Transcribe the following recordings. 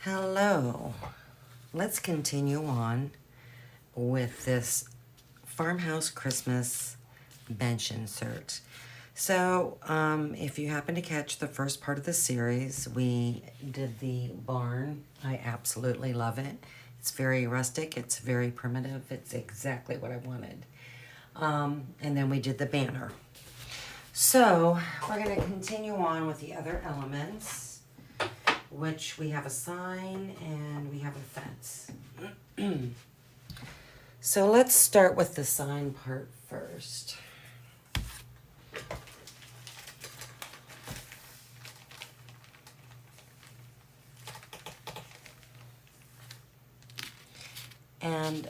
Hello. Let's continue on with this Farmhouse Christmas bench insert. So, if you happen to catch the first part of the series, we did the barn. I absolutely love it. It's very rustic. It's very primitive. It's exactly what I wanted. And then we did the banner. So, we're going to continue on with the other elements, which we have a sign and we have a fence. So let's start with the sign part first. And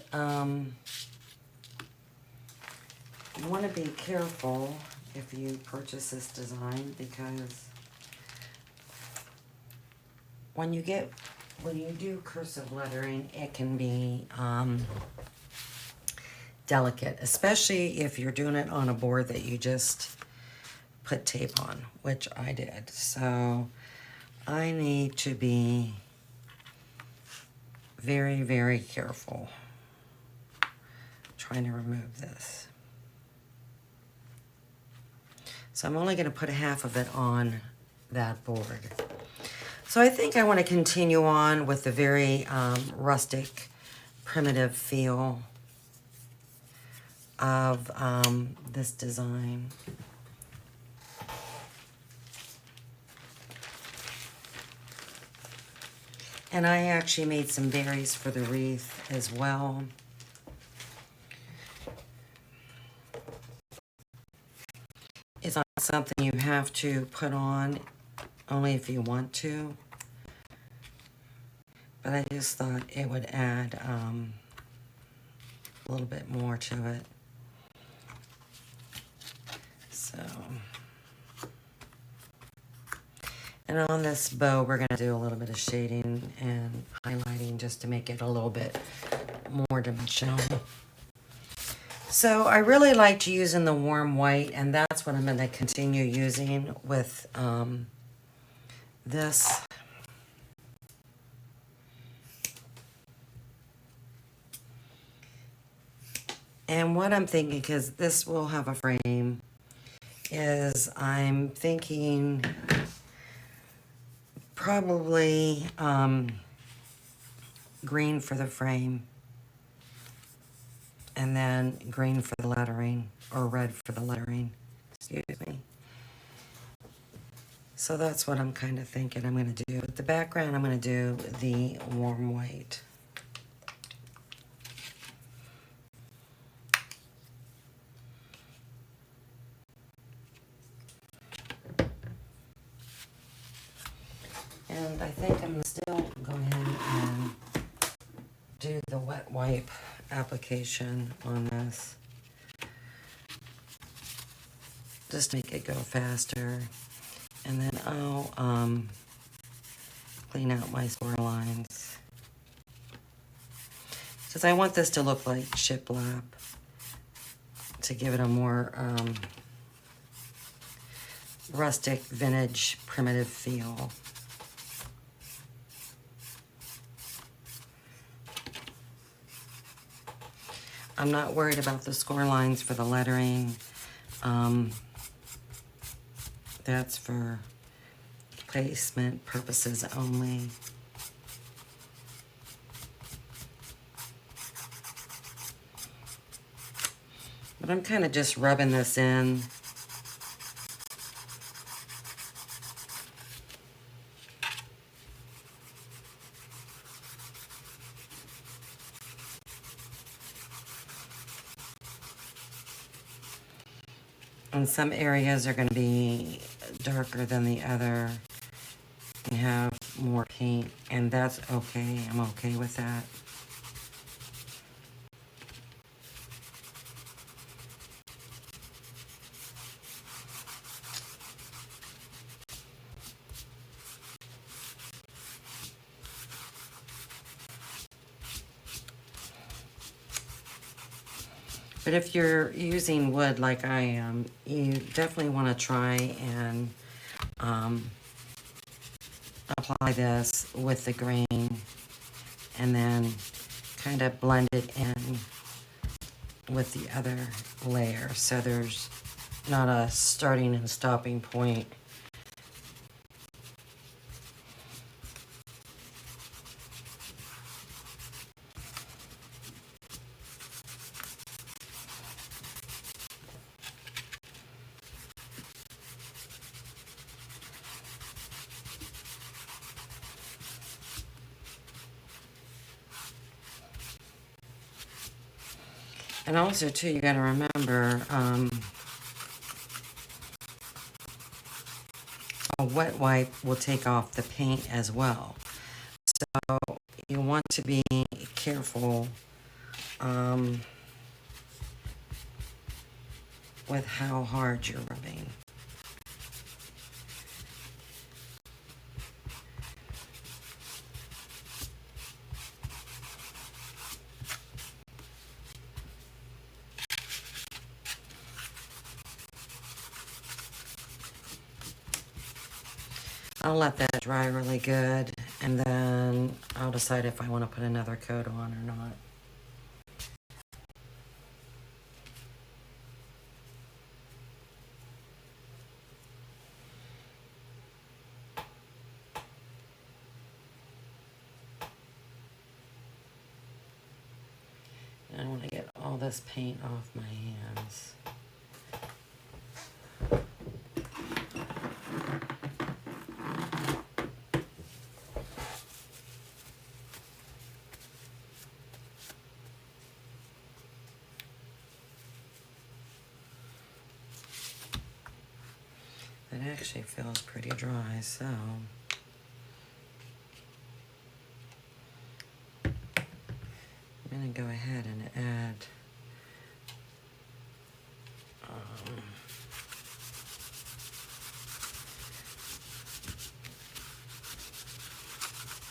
you want to be careful if you purchase this design, because when you do cursive lettering, it can be delicate, especially if you're doing it on a board that you just put tape on, which I did. So I need to be very, very careful trying to remove this. So I'm only going to put half of it on that board. So I think I want to continue on with the very rustic, primitive feel of this design. And I actually made some berries for the wreath as well. It's not something you have to put on, only if you want to. But I just thought it would add a little bit more to it. So, and on this bow, we're going to do a little bit of shading and highlighting just to make it a little bit more dimensional. So I really liked using the warm white, and that's what I'm going to continue using with this. And what I'm thinking, because this will have a frame, is I'm thinking probably green for the frame, and then green for the lettering, or red for the lettering, excuse me. So that's what I'm kind of thinking I'm going to do. With the background, I'm going to do the warm white. And I think I'm going to still go ahead and do the wet wipe application on this. Just make it go faster. And then I'll clean out my score lines. Because I want this to look like shiplap, to give it a more rustic, vintage, primitive feel. I'm not worried about the score lines for the lettering. That's for placement purposes only. But I'm kind of just rubbing this in. And some areas are going to be darker than the other and have more paint, and that's okay. I'm okay with that. But if you're using wood like I am, you definitely want to try and apply this with the grain and then kind of blend it in with the other layer so there's not a starting and stopping point. And also, too, you got to remember, a wet wipe will take off the paint as well. So you want to be careful with how hard you're rubbing. I'll let that dry really good, and then I'll decide if I want to put another coat on or not. I want to get all this paint off my hands. It actually feels pretty dry, so I'm going to go ahead and add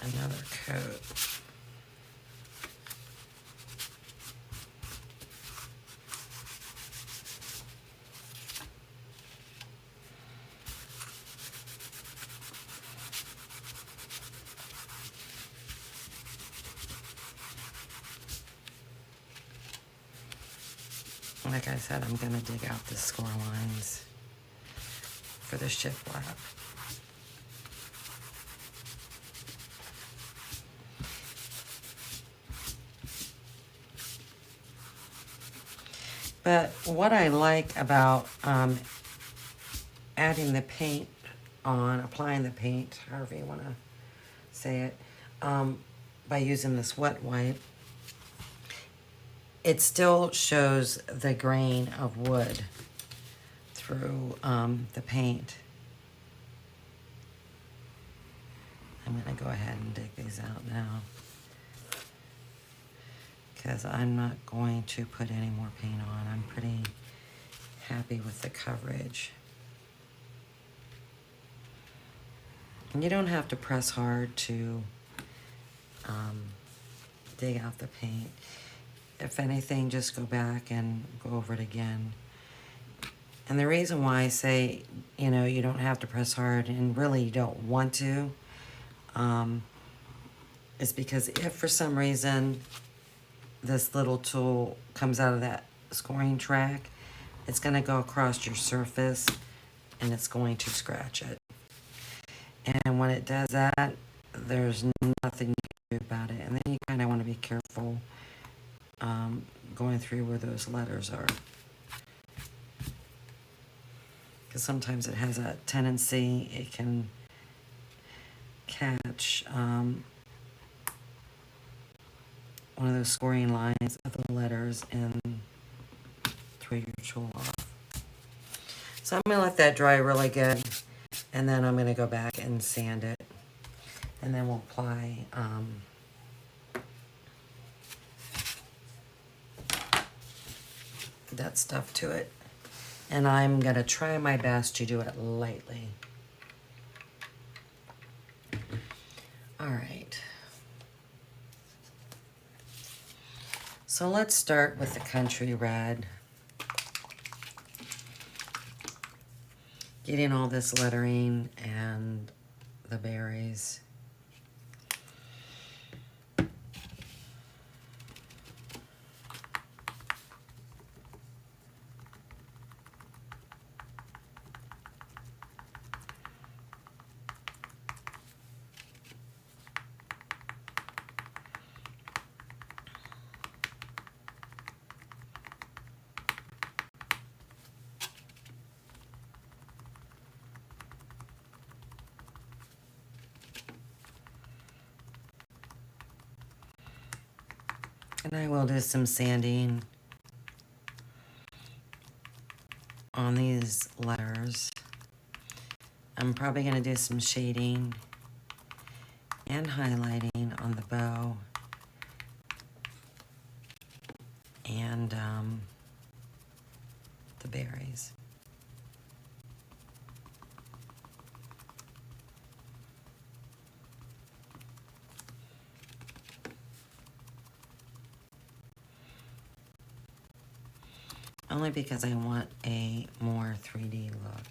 another coat. Like I said, I'm going to dig out the score lines for the shiplap. But what I like about adding the paint on, applying the paint, however you want to say it, by using this wet wipe, it still shows the grain of wood through the paint. I'm going to go ahead and dig these out now, because I'm not going to put any more paint on. I'm pretty happy with the coverage. And you don't have to press hard to dig out the paint. If anything, just go back and go over it again. And the reason why I say, you know, you don't have to press hard and really you don't want to, is because if for some reason this little tool comes out of that scoring track, it's going to go across your surface and it's going to scratch it. And when it does that, there's nothing you can do about it. And then you kind of want to be careful going through where those letters are. Because sometimes it has a tendency, it can catch one of those scoring lines of the letters and throw your tool off. So I'm going to let that dry really good, and then I'm going to go back and sand it, and then we'll apply that stuff to it. And I'm going to try my best to do it lightly. All right. So let's start with the country red. Getting all this lettering and the berries. And I will do some sanding on these letters. I'm probably going to do some shading and highlighting on the bow and the berries. Only because I want a more 3D look.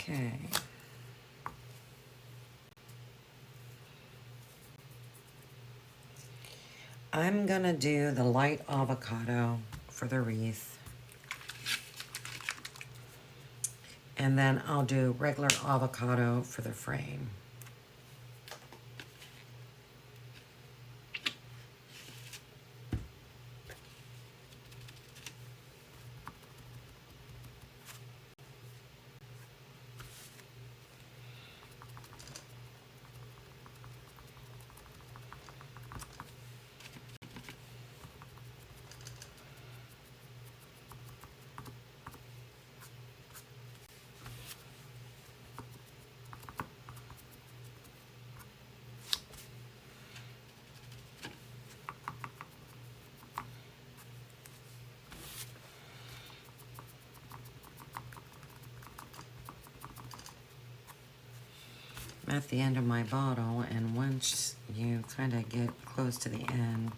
Okay. I'm gonna do the light avocado for the wreath. And then I'll do regular avocado for the frame. I'm at the end of my bottle, and once you kind of get close to the end,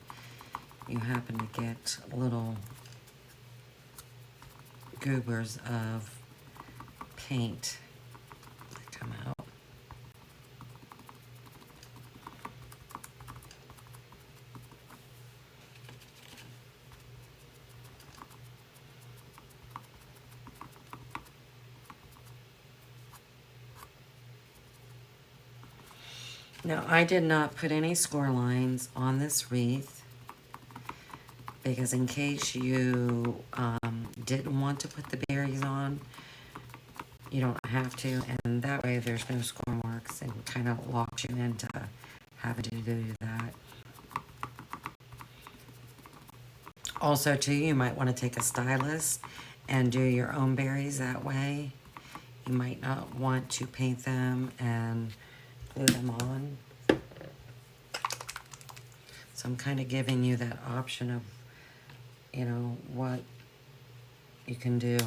you happen to get little goobers of paint that come out. Now, I did not put any score lines on this wreath because in case you didn't want to put the berries on, you don't have to, and that way there's no score marks and kind of locks you into having to do that. Also, too, you might want to take a stylus and do your own berries that way. You might not want to paint them and glue them on. So I'm kind of giving you that option of, you know, what you can do.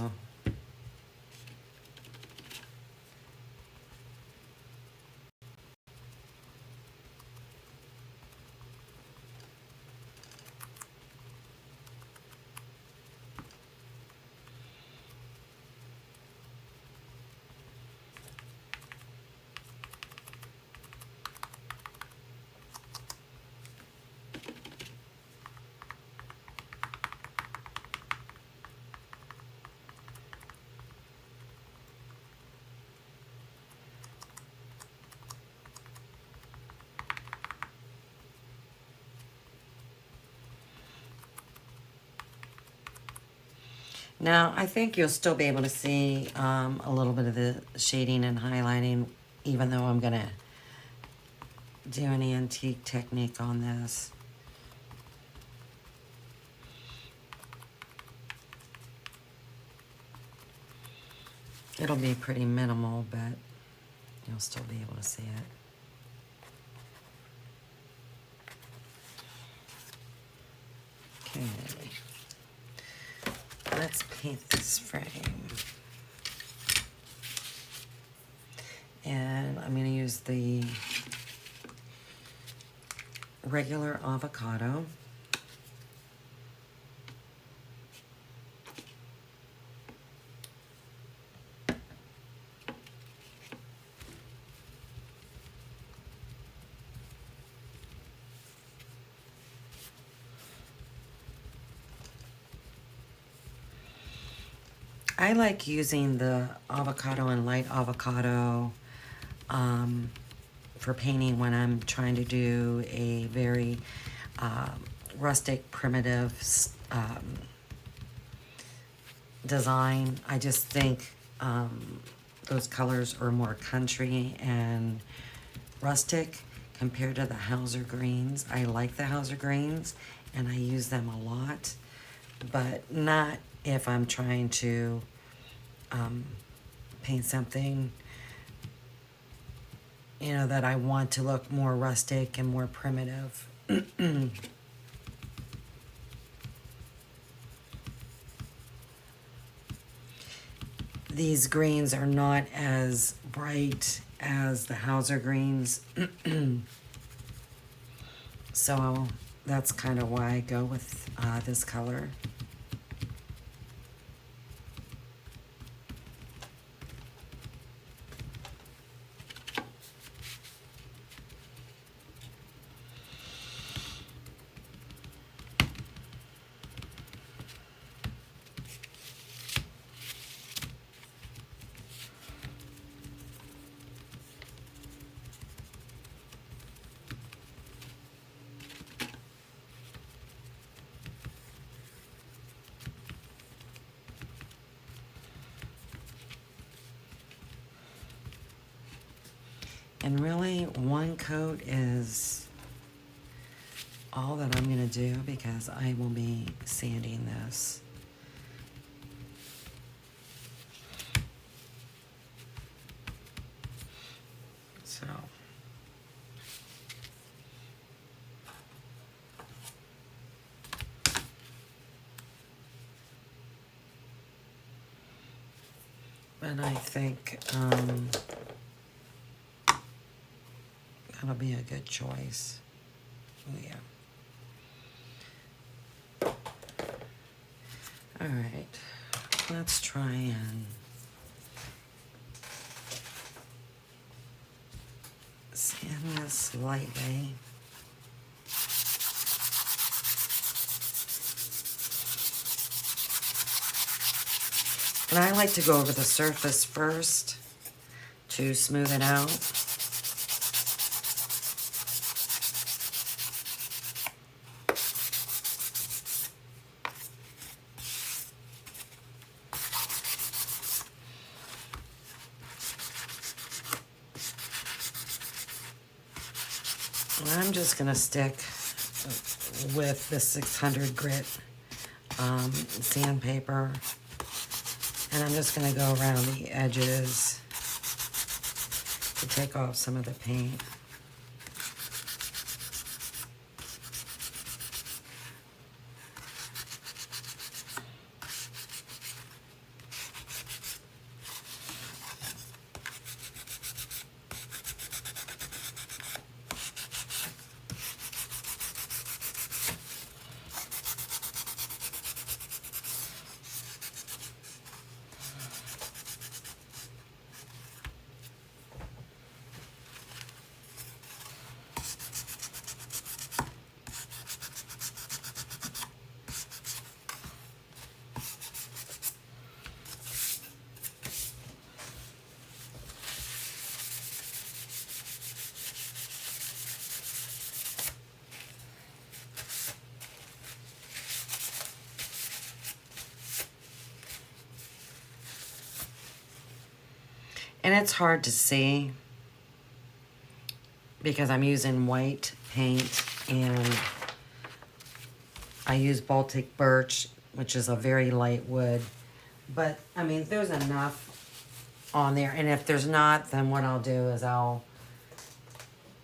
Now, I think you'll still be able to see a little bit of the shading and highlighting, even though I'm going to do an antique technique on this. It'll be pretty minimal, but you'll still be able to see it. Okay. Let's paint this frame. And I'm going to use the regular avocado. I like using the avocado and light avocado for painting when I'm trying to do a very rustic, primitive design. I just think those colors are more country and rustic compared to the Hauser greens. I like the Hauser greens and I use them a lot, but not if I'm trying to paint something, you know, that I want to look more rustic and more primitive. These greens are not as bright as the Hauser greens. So that's kind of why I go with this color. And really, one coat is all that I'm going to do because I will be sanding this. So. And I think that'll be a good choice. Oh, yeah. All right, let's try and sand this lightly. And I like to go over the surface first to smooth it out. I'm just gonna stick with the 600 grit sandpaper, and I'm just gonna go around the edges to take off some of the paint. And it's hard to see because I'm using white paint and I use Baltic birch, which is a very light wood. But, I mean, there's enough on there. And if there's not, then what I'll do is I'll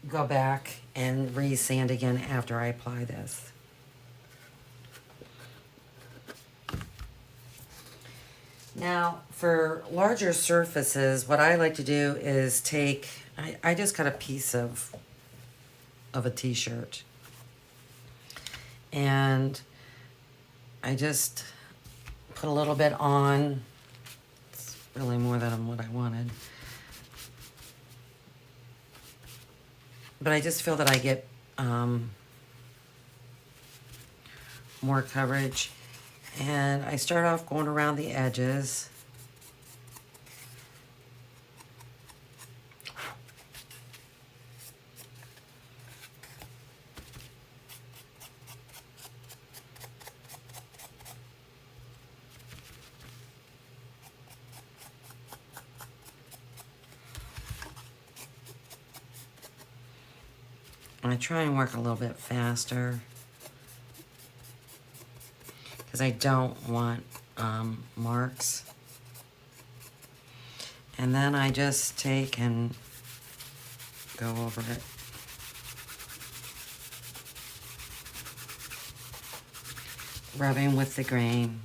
go back and re-sand again after I apply this. Now, for larger surfaces, what I like to do is take, I just cut a piece of a t-shirt. And I just put a little bit on. It's really more than what I wanted. But I just feel that I get more coverage. And I start off going around the edges. I try and work a little bit faster because I don't want marks. And then I just take and go over it. Rubbing with the grain.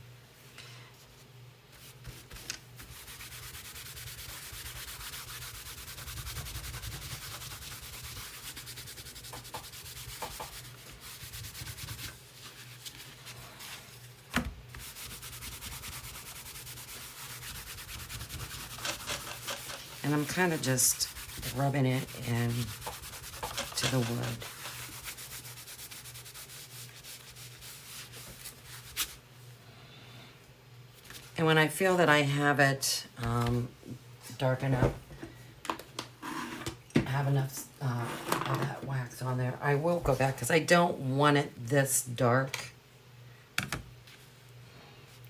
And I'm kind of just rubbing it in to the wood. And when I feel that I have it dark enough, have enough of that wax on there, I will go back because I don't want it this dark.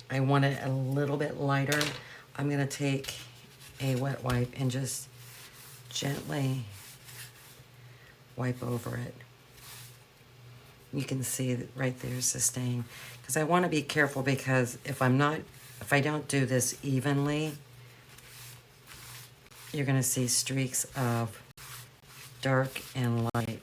I want it a little bit lighter. I'm gonna take a wet wipe and just gently wipe over it. You can see that right there's the stain. Because I want to be careful because if I don't do this evenly, you're gonna see streaks of dark and light.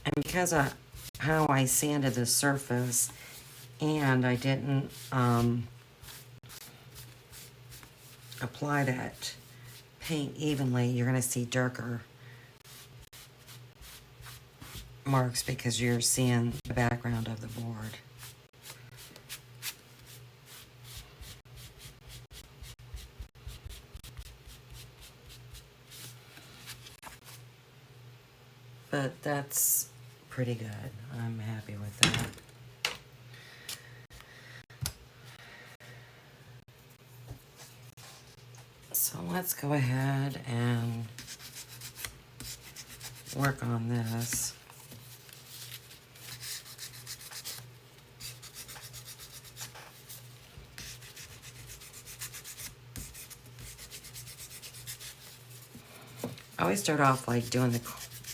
And because of how I sanded the surface and I didn't apply that paint evenly, you're going to see darker marks because you're seeing the background of the board. But that's pretty good. I'm happy with that. So let's go ahead and work on this. I always start off like doing the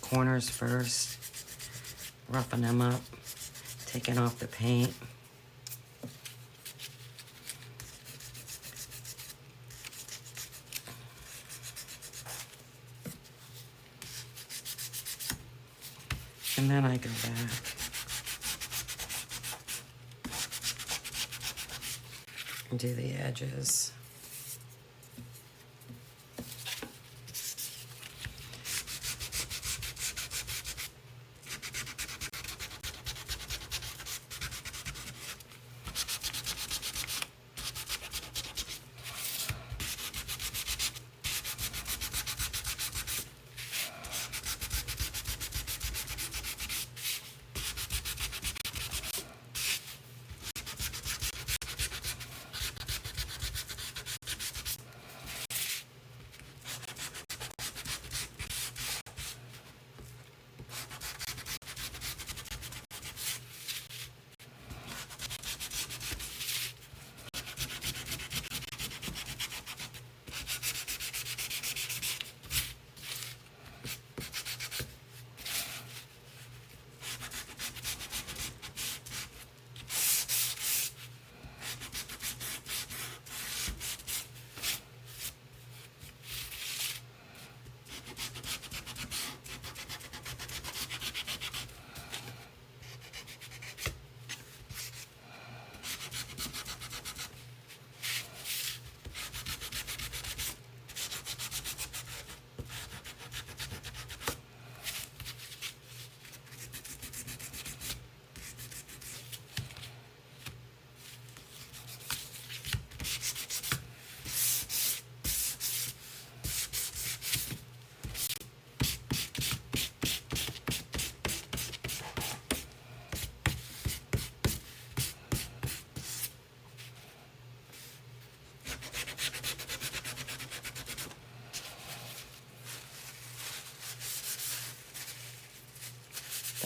corners first, roughing them up, taking off the paint. And then I go back and do the edges.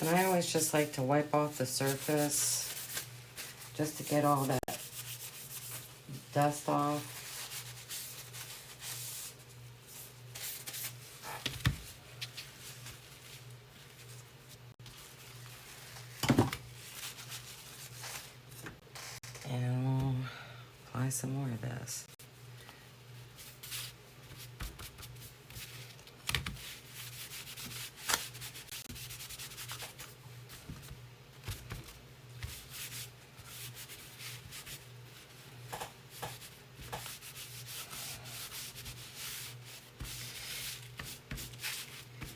And I always just like to wipe off the surface just to get all that dust off. And we'll apply some more of this.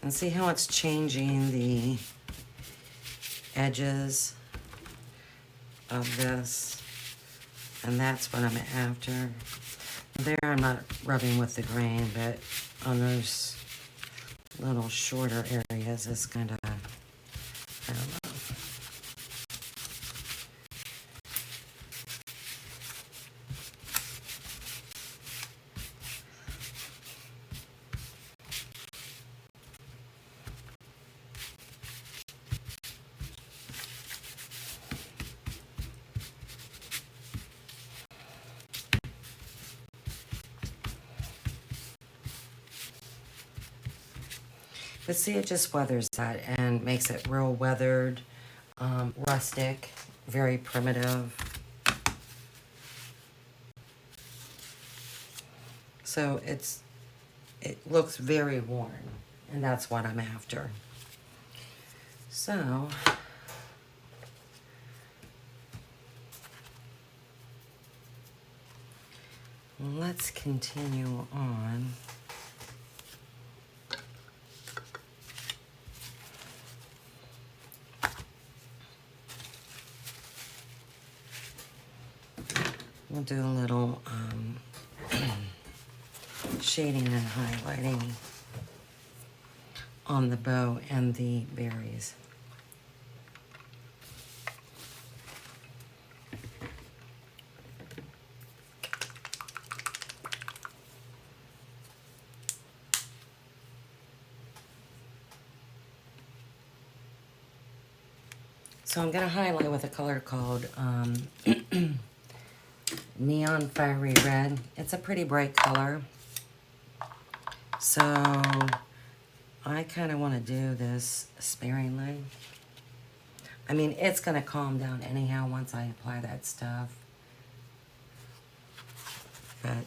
And see how it's changing the edges of this, and that's what I'm after. There I'm not rubbing with the grain, but on those little shorter areas it's kind of, I don't know. But see, it just weathers that and makes it real weathered, rustic, very primitive. So it looks very worn, and that's what I'm after. So let's continue on. We'll do a little shading and highlighting on the bow and the berries. So I'm going to highlight with a color called Neon Fiery Red. It's a pretty bright color. So I kind of want to do this sparingly. I mean, it's going to calm down anyhow once I apply that stuff. But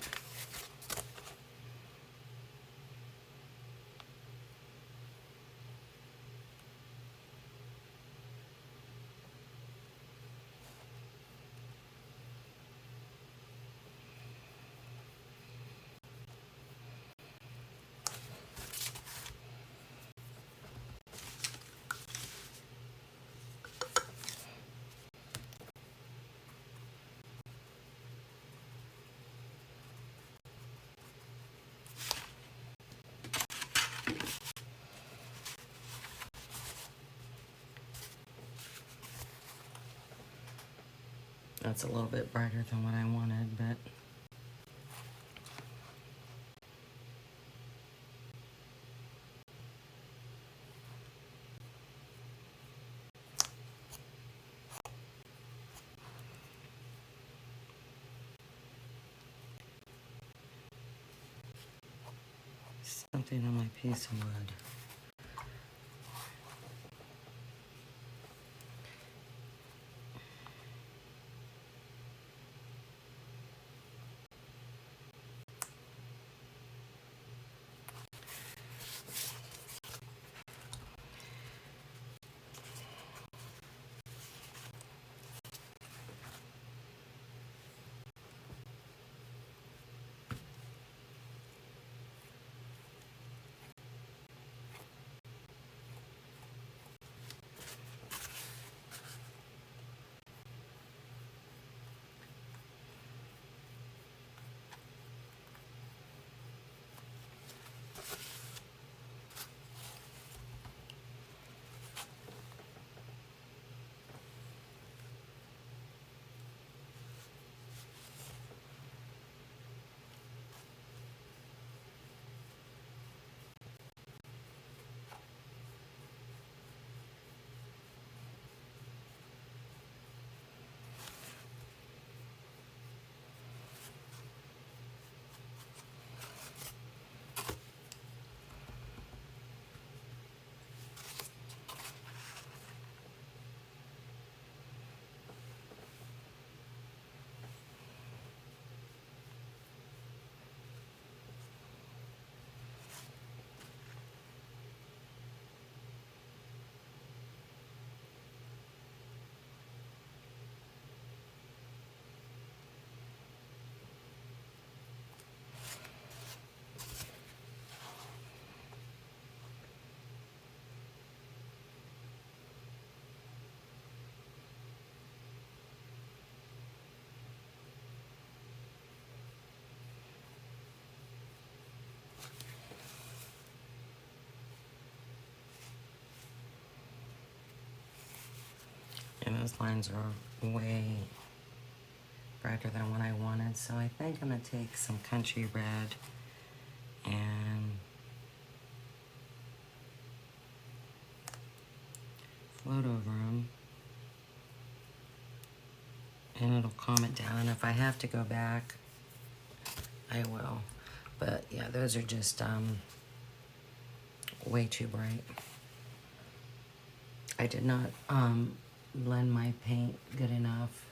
that's a little bit brighter than what I wanted, but something on my piece of wood. those lines are way brighter than what I wanted, so I think I'm going to take some country red and float over them, and it'll calm it down. If I have to go back, I will. But yeah, those are just way too bright. I did not blend my paint good enough.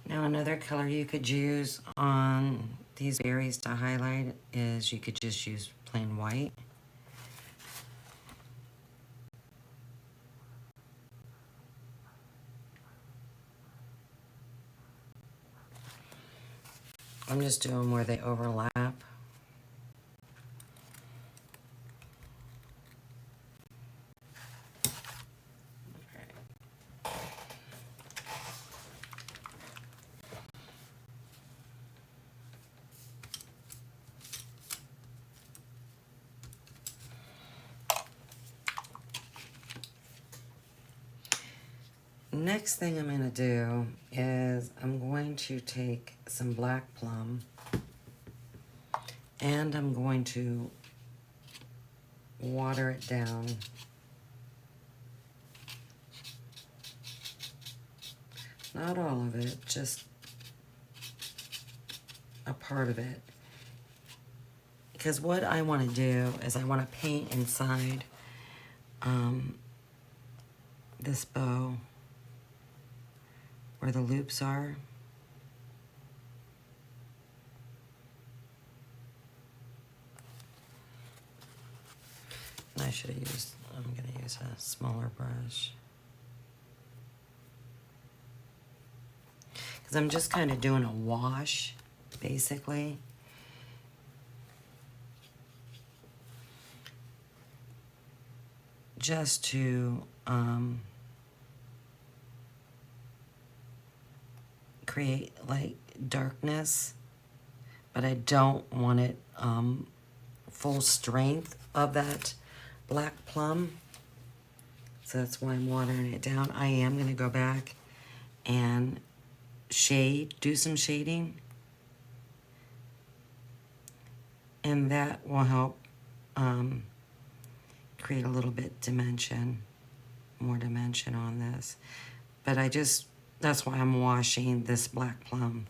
Now another color you could use on these berries to highlight is you could just use plain white. I'm just doing where they overlap. Next thing I'm going to do is I'm going to take some black plum and I'm going to water it down. Not all of it, just a part of it. Because what I want to do is I want to paint inside this bow where the loops are. I should have used, I'm going to use a smaller brush. Because I'm just kind of doing a wash, basically. Just to create like darkness, but I don't want it full strength of that black plum. So that's why I'm watering it down. I am going to go back and do some shading. And that will help create a little bit more dimension on this. But that's why I'm washing this black plum.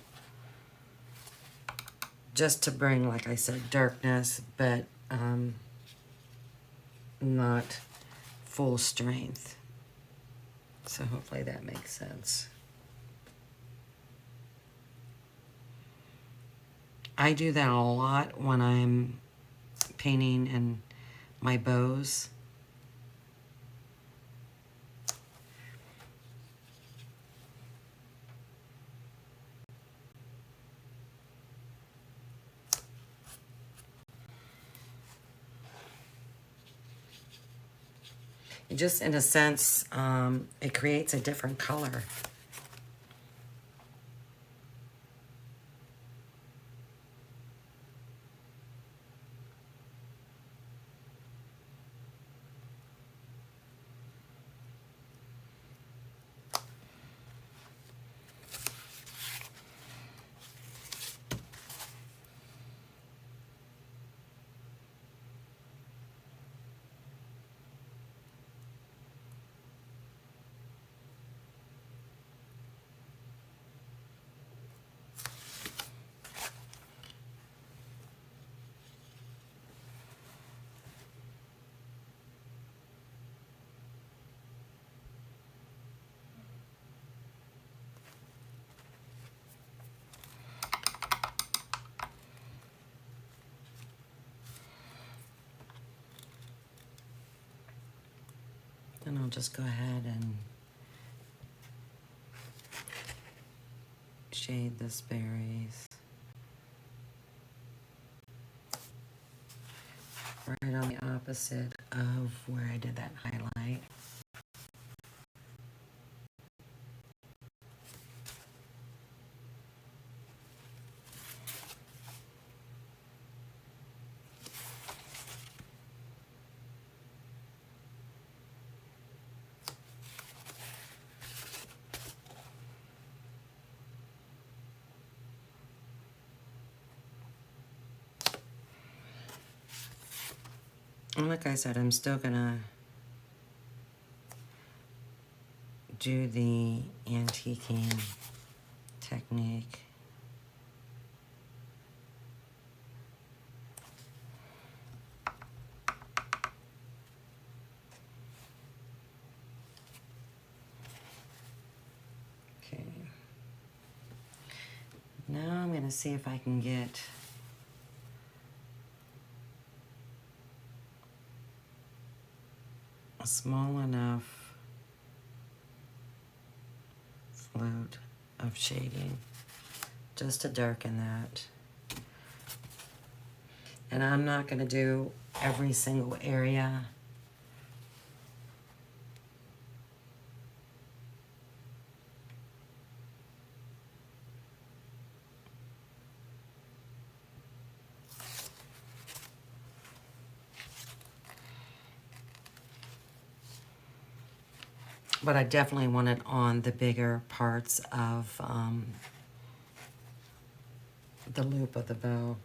Just to bring, like I said, darkness, but not full strength. So hopefully that makes sense. I do that a lot when I'm painting in my bows. It just, in a sense, it creates a different color. And I'll just go ahead and shade this berries right on the opposite of where I did that highlight. And like I said, I'm still gonna do the antiquing technique. Okay. Now I'm gonna see if I can get a small enough float of shading just to darken that. And I'm not going to do every single area. But I definitely want it on the bigger parts of the loop of the bow.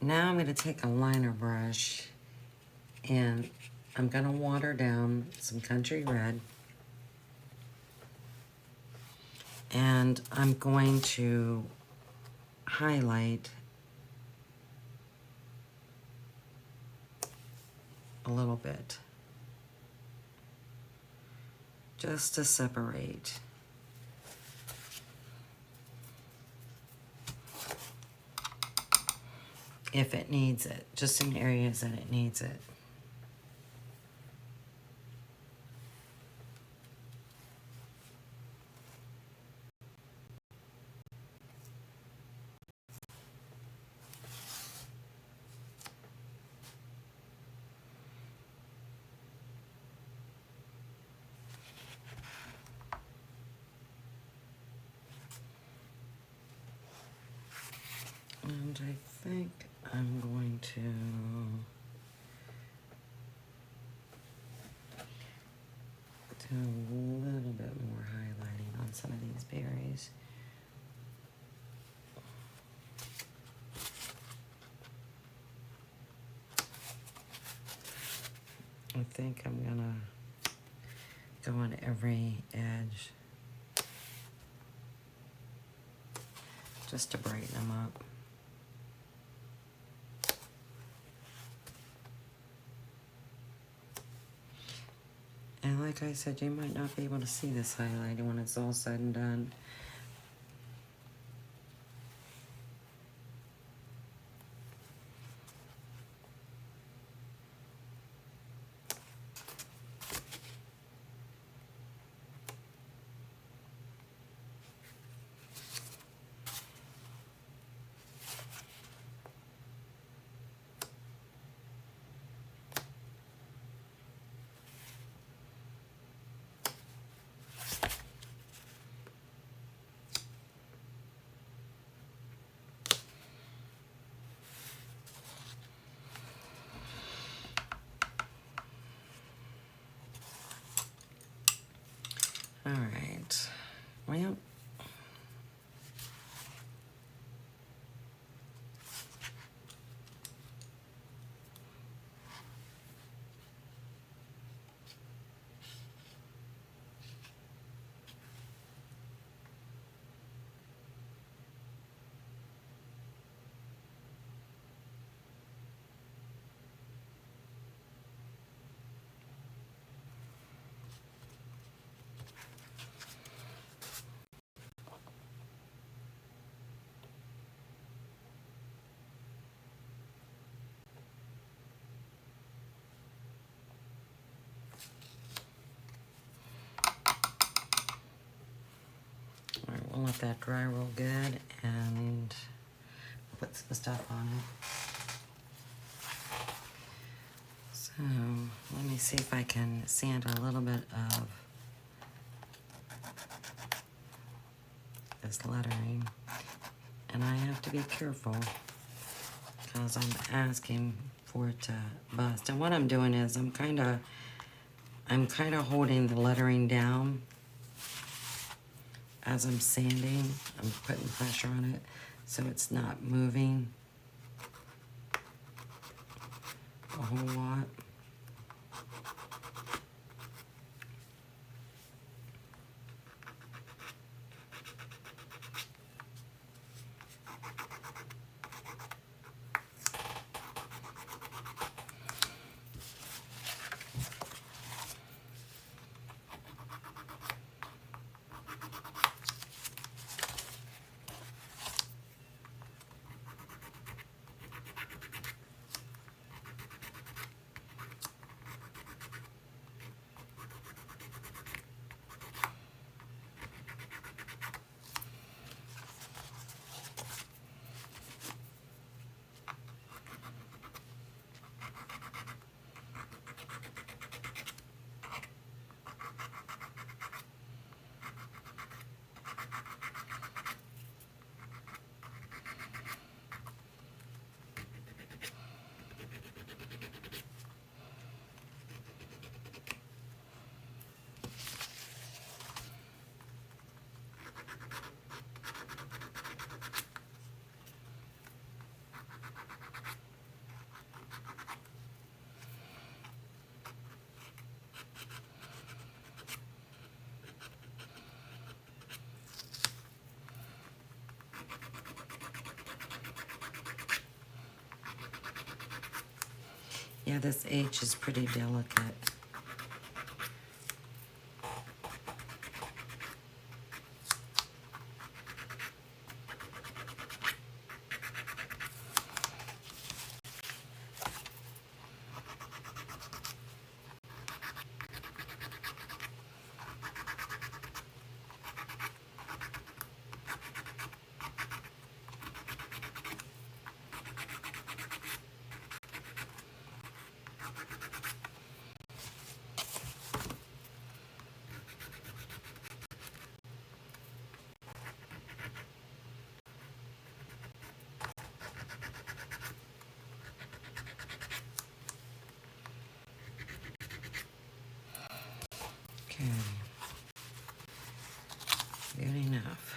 Now I'm going to take a liner brush and I'm going to water down some Country Red. And I'm going to highlight a little bit, just to separate. If it needs it, just in areas that it needs it. And I think I'm going to do a little bit more highlighting on some of these berries. I think I'm gonna go on every edge just to brighten them up. And like I said, you might not be able to see this highlighting when it's all said and done. All right, well, all right, we'll let that dry real good and put some stuff on it. So let me see if I can sand a little bit of this lettering. And I have to be careful because I'm asking for it to bust. And what I'm doing is I'm kind of holding the lettering down as I'm sanding. I'm putting pressure on it so it's not moving a whole lot. Yeah, this H is pretty delicate. Okay. Good enough.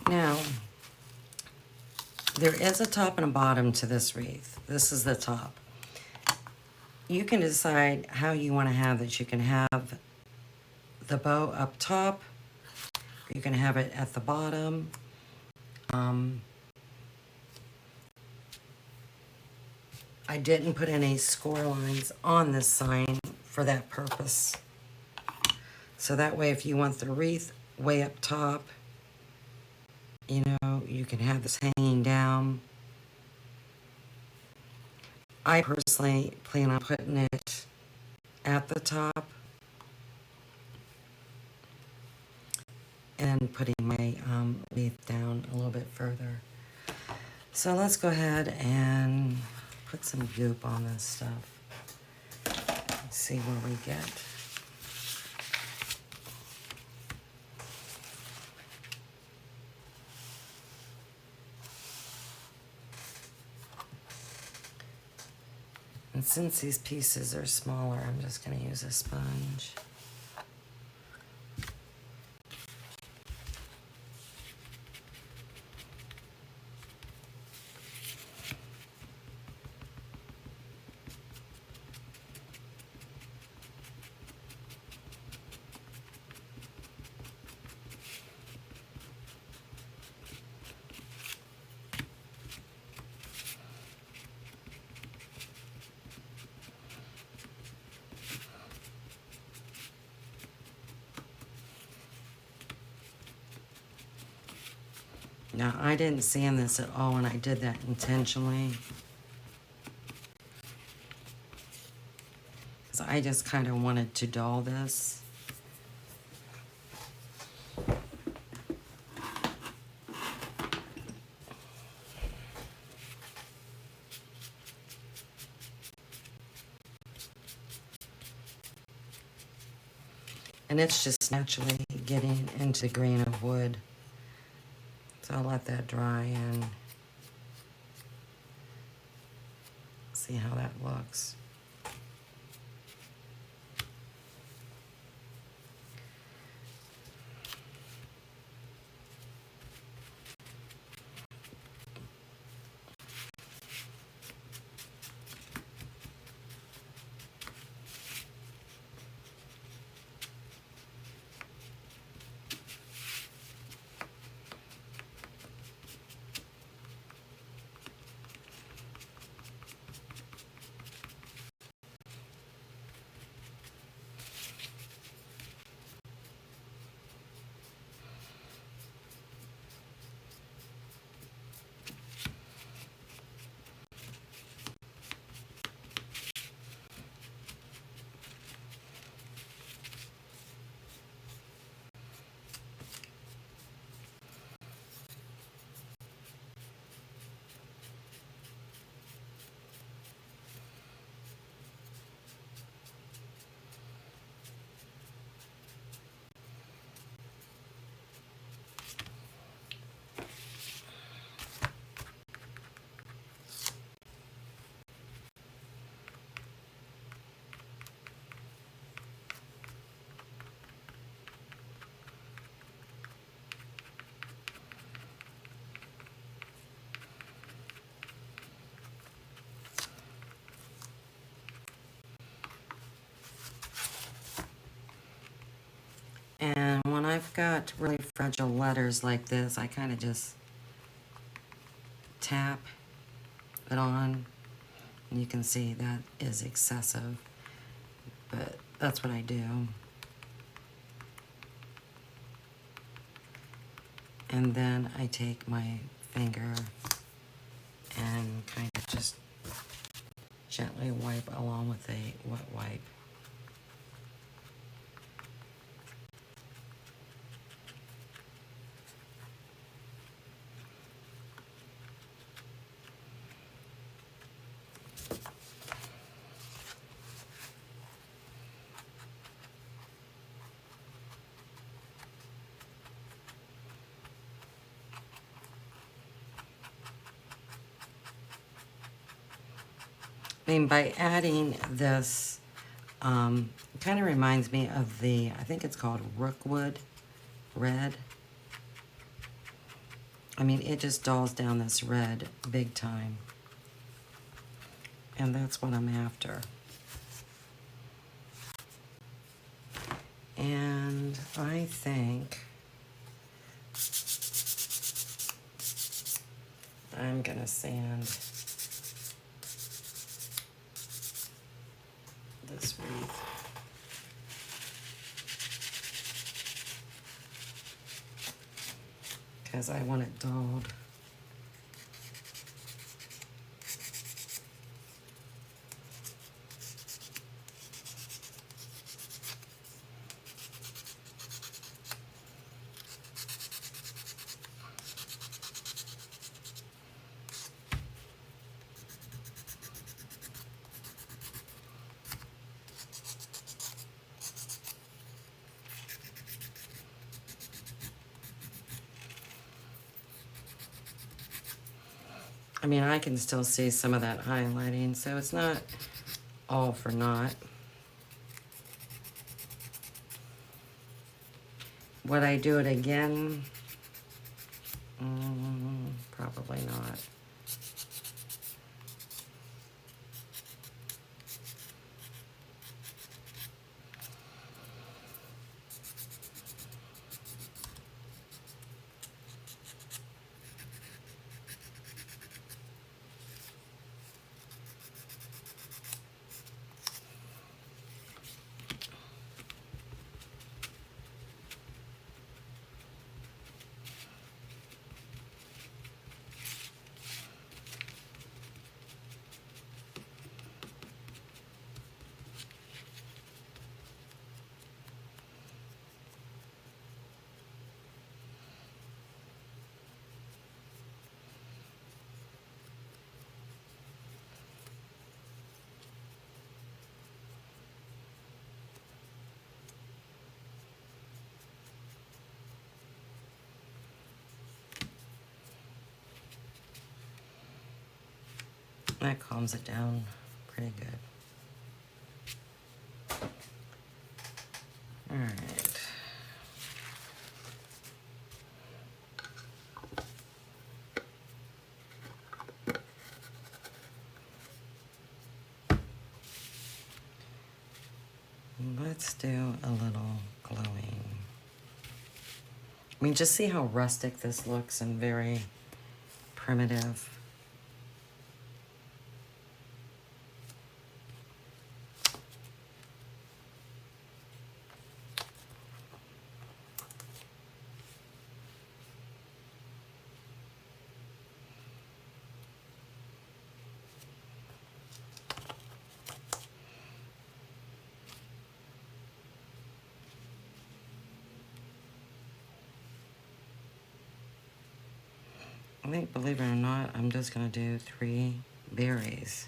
Now, there is a top and a bottom to this wreath. This is the top. You can decide how you want to have it. You can have the bow up top. You can have it at the bottom. I didn't put any score lines on this sign for that purpose. So that way, if you want the wreath way up top, you know, you can have this hanging down. I personally plan on putting it at the top and putting my wreath down a little bit further. So let's go ahead and put some goop on this stuff. Let's see where we get. And since these pieces are smaller, I'm just going to use a sponge. Now, I didn't sand this at all, and I did that intentionally. Because I just kind of wanted to dull this. And it's just naturally getting into the grain of wood. So I'll let that dry and see how that looks. I've got really fragile letters like this, I kind of just tap it on. And you can see that is excessive, but that's what I do. And then I take my finger and kind of just gently wipe along with a wet wipe. I mean, by adding this, it kind of reminds me of the, I think it's called Rookwood Red. I mean, it just dulls down this red big time. And that's what I'm after. And I think I'm gonna sand this wreath. Because I want it dulled. I mean, I can still see some of that highlighting, so it's not all for naught. Would I do it again? Probably not. That calms it down pretty good. All right. Let's do a little glowing. I mean, just see how rustic this looks and very primitive. I think, believe it or not, I'm just gonna do 3 berries.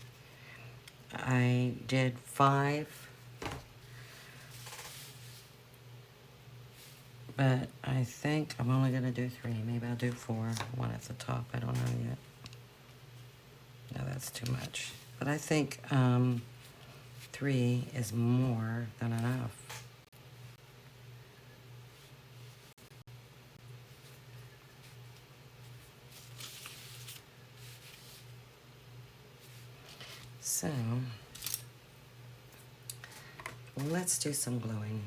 I did 5, but I think I'm only gonna do 3. Maybe I'll do 4, 1 at the top, I don't know yet. No, that's too much. But I think 3 is more than enough. So, let's do some gluing.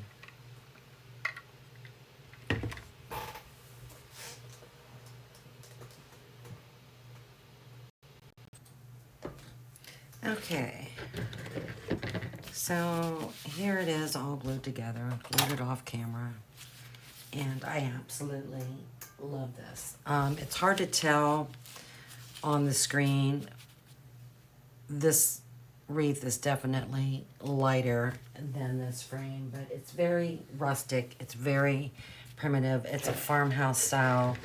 Okay, so here it is all glued together, glued it off camera, and I absolutely love this. It's hard to tell on the screen. This wreath is definitely lighter than this frame, but it's very rustic, it's very primitive, it's a farmhouse style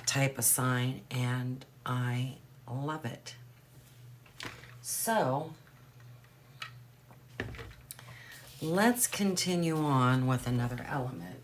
type of sign, and I love it. So let's continue on with another element.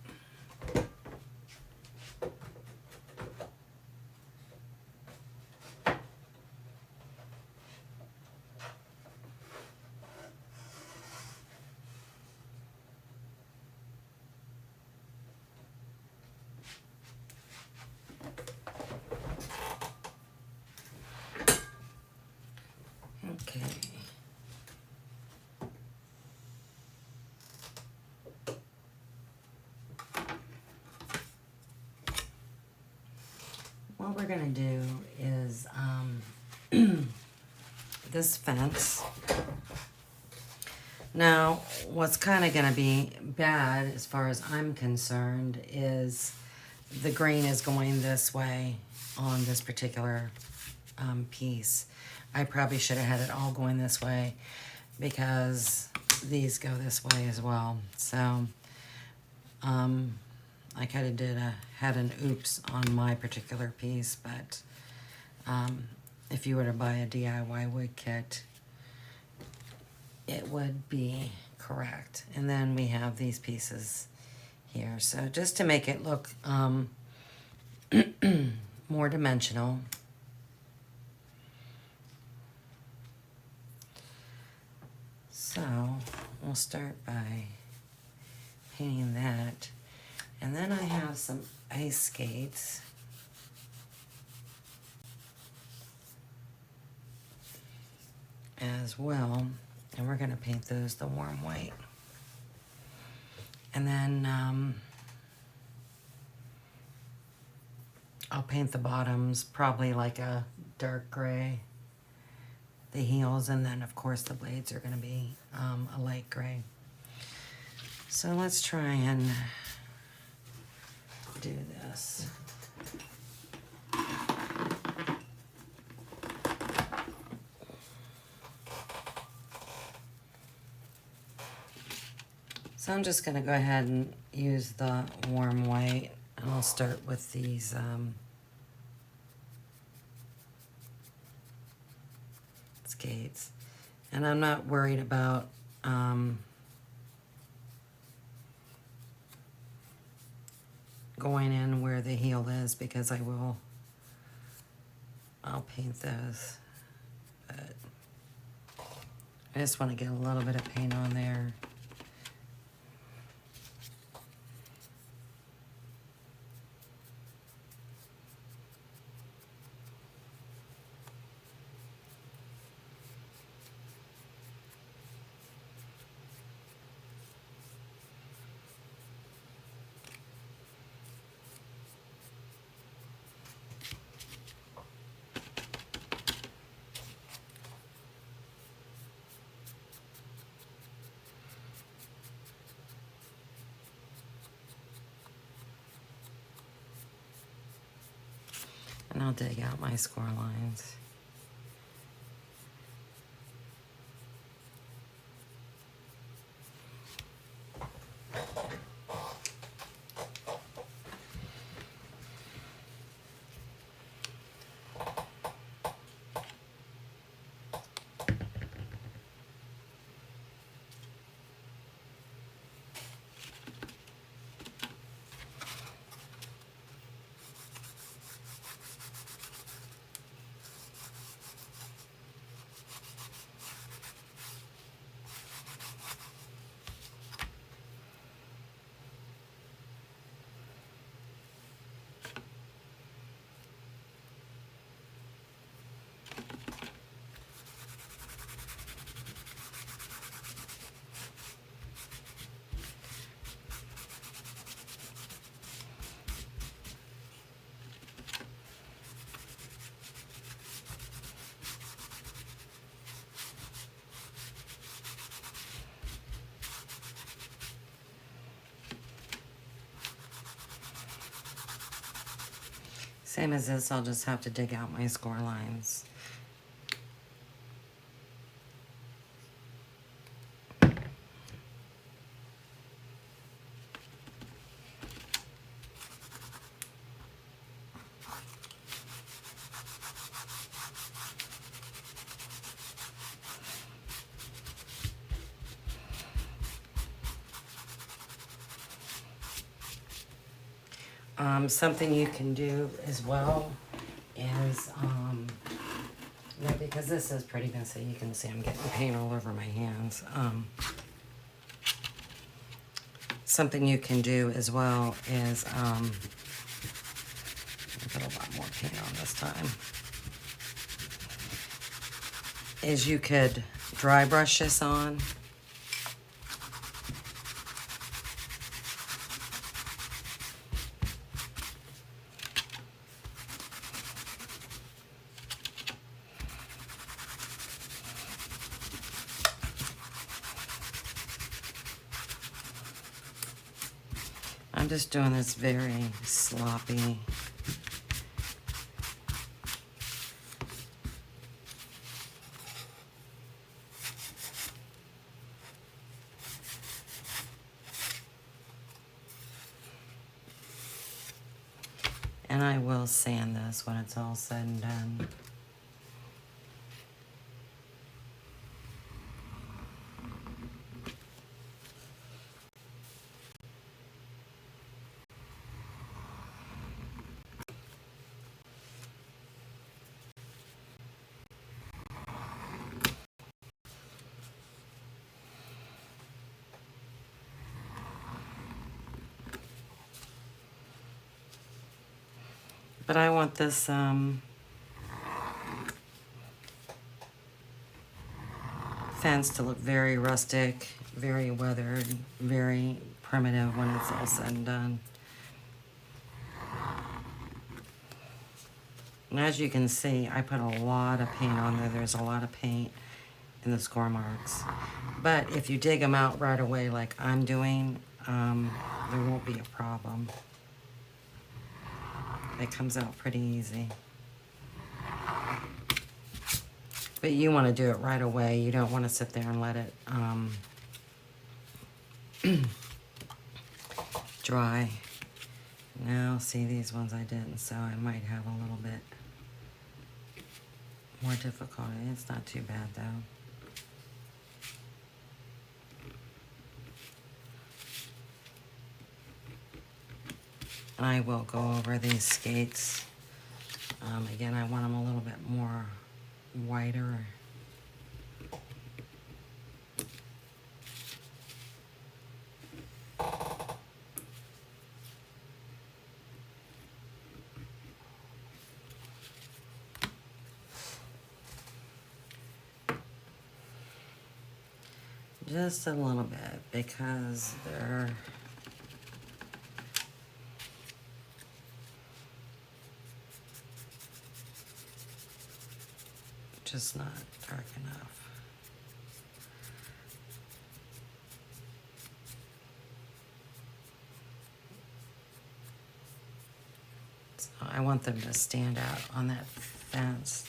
Okay. What we're gonna do is this fence. Now, what's kind of gonna be bad as far as I'm concerned is the grain is going this way on this particular piece. I probably should have had it all going this way because these go this way as well. So I kind of had an oops on my particular piece, but if you were to buy a DIY wood kit, it would be correct. And then we have these pieces here. So just to make it look more dimensional, so we'll start by painting that. And then I have some ice skates. As well, and we're going to paint those the warm white. And then I'll paint the bottoms probably like a dark gray, the heels, and then of course the blades are going to be a light gray. So let's try and do this. So I'm just going to go ahead and use the warm white, and I'll start with these skates. And I'm not worried about going in where the heel is because I'll paint those. But I just want to get a little bit of paint on there. And I'll dig out my score lines. Same as this, I'll just have to dig out my score lines. Something you can do as well is, because this is pretty messy, you can see I'm getting paint all over my hands. Something you can do as well is, I'll put a lot more paint on this time, is you could dry brush this on. I'm just doing this very sloppy. And I will sand this when it's all said and done. But I want this fence to look very rustic, very weathered, very primitive when it's all said and done. And as you can see, I put a lot of paint on there. There's a lot of paint in the score marks. But if you dig them out right away like I'm doing, there won't be a problem. It comes out pretty easy. But you want to do it right away. You don't want to sit there and let it dry. Now, see, these ones I didn't, so I might have a little bit more difficulty. It's not too bad, though. And I will go over these skates. Again, I want them a little bit more whiter. Just a little bit, because they're just not dark enough. So I want them to stand out on that fence.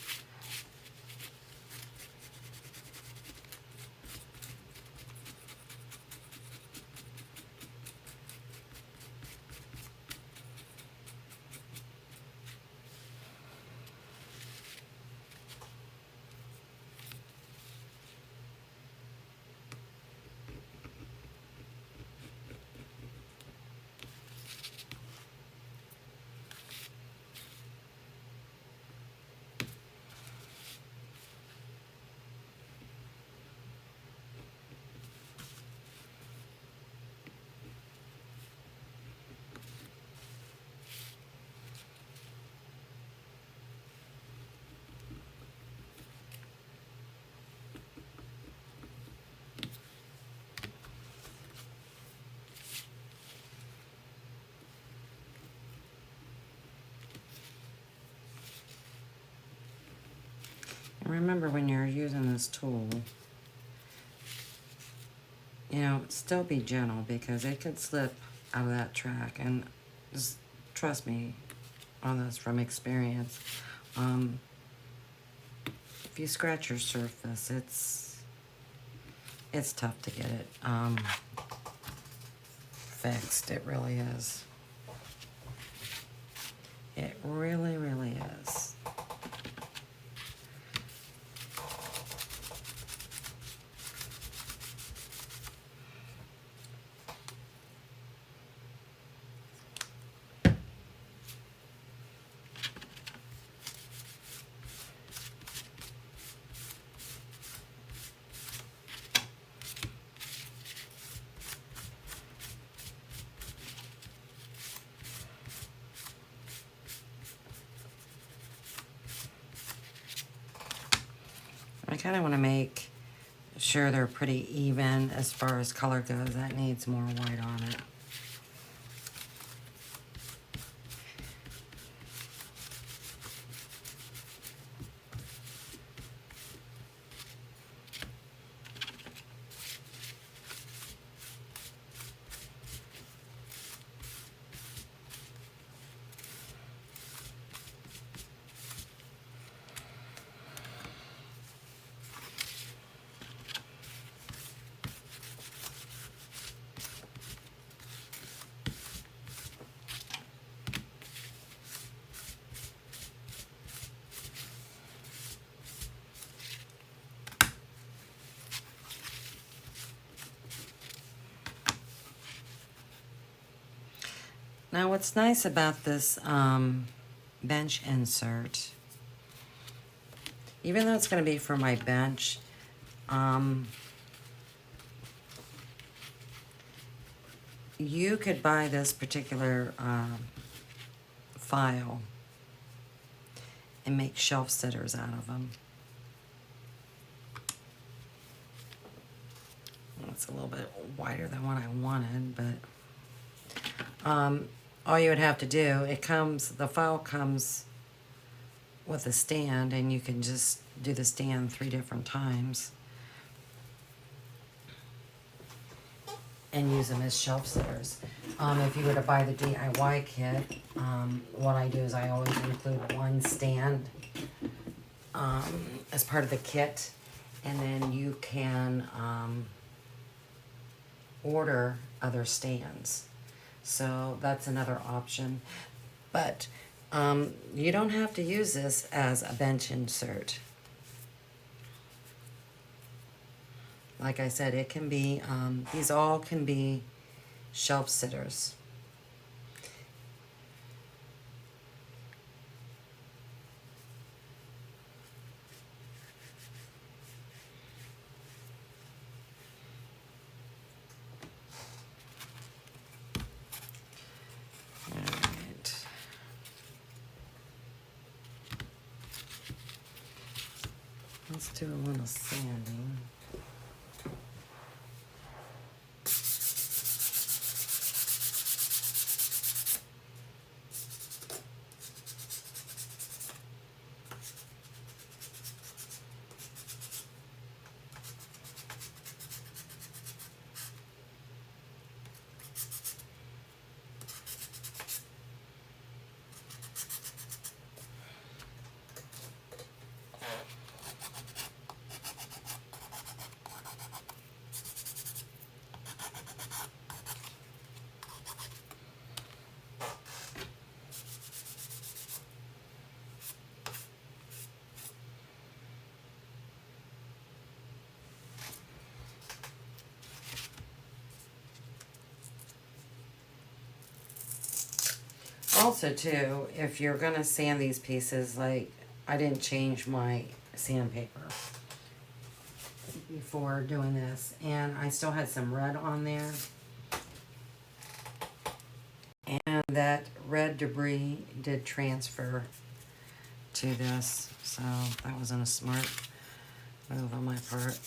Remember, when you're using this tool, you know, still be gentle, because it could slip out of that track, and just trust me, on this from experience. If you scratch your surface, it's tough to get it fixed. It really is. It really, really is. I kind of want to make sure they're pretty even as far as color goes. That needs more white on it. Now what's nice about this bench insert, even though it's going to be for my bench, you could buy this particular file and make shelf sitters out of them. It's a little bit wider than what I wanted, but all you would have to do, the file comes with a stand, and you can just do the stand 3 different times and use them as shelf sitters. If you were to buy the DIY kit, what I do is I always include one stand as part of the kit, and then you can order other stands. So that's another option. But you don't have to use this as a bench insert. Like I said, it can be, these all can be shelf sitters. Let's do a little sanding. Also too, if you're gonna sand these pieces, like I didn't change my sandpaper before doing this, and I still had some red on there, and that red debris did transfer to this, so that wasn't a smart move on my part.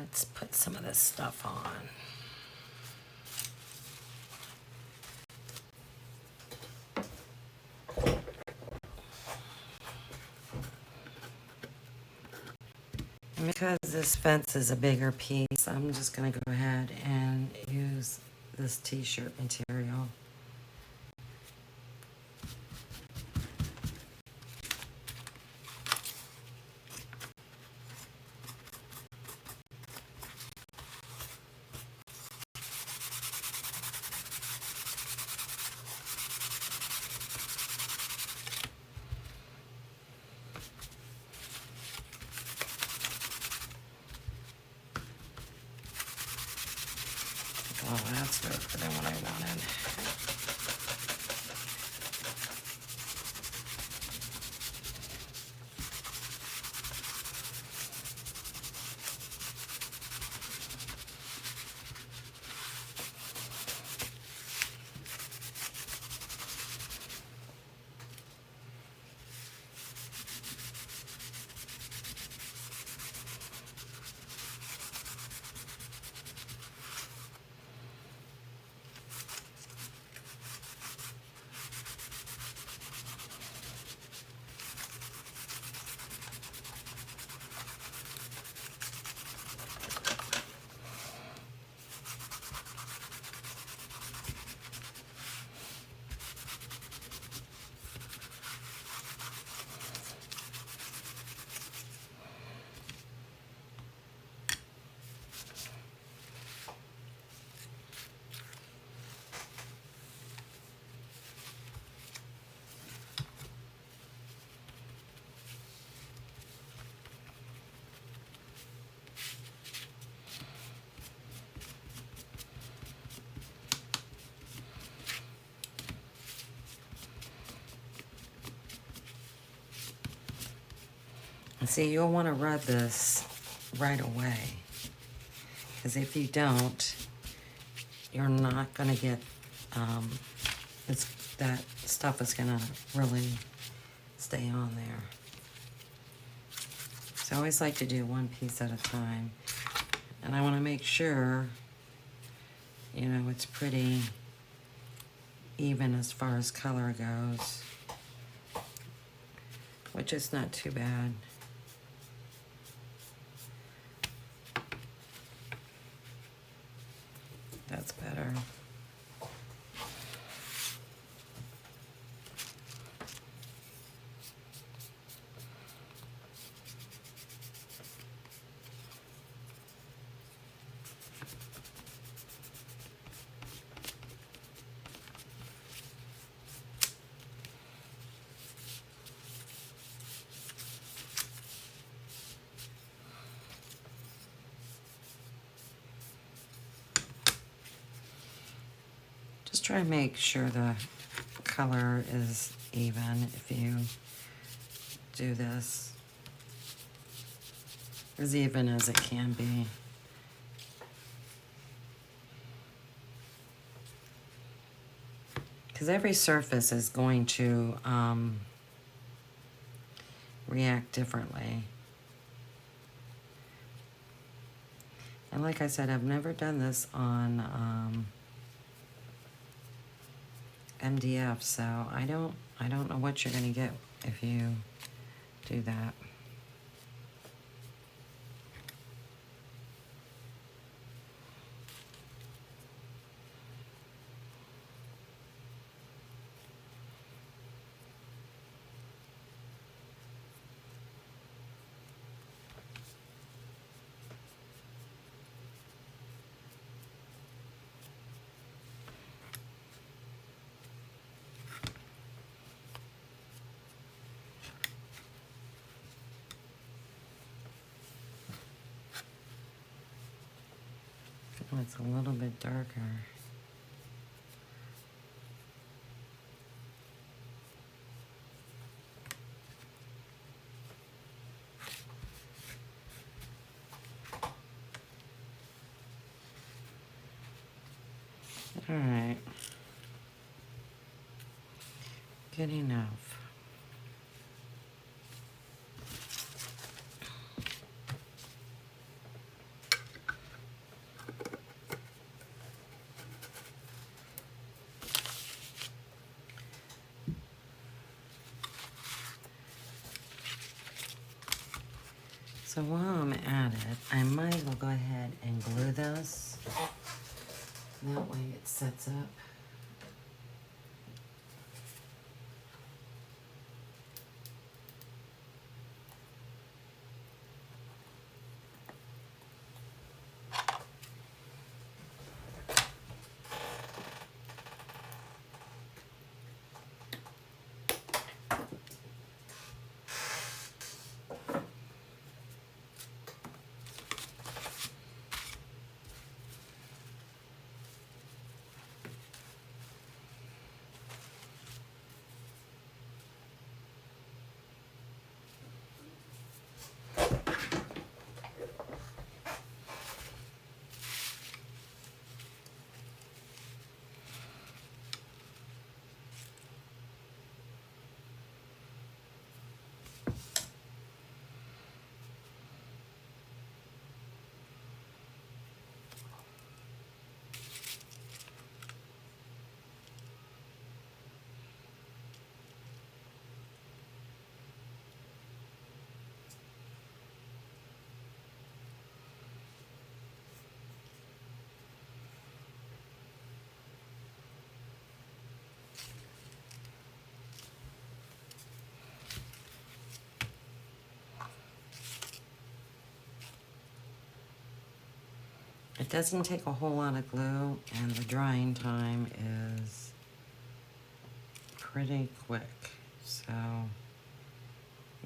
Let's put some of this stuff on. And because this fence is a bigger piece, I'm just going to go ahead and use this t-shirt material. Oh, that's darker than what I wanted. And see, you'll want to rub this right away, because if you don't, you're not going to get, that stuff is going to really stay on there. So I always like to do one piece at a time. And I want to make sure, you know, it's pretty even as far as color goes, which is not too bad. That's better. Just try to make sure the color is even if you do this, as even as it can be. Because every surface is going to react differently. And like I said, I've never done this on MDF, so I don't know what you're gonna get if you do that. Oh, it's a little bit darker. All right. Good enough. So while I'm at it, I might as well go ahead and glue this. That way it sets up. It doesn't take a whole lot of glue, and the drying time is pretty quick. So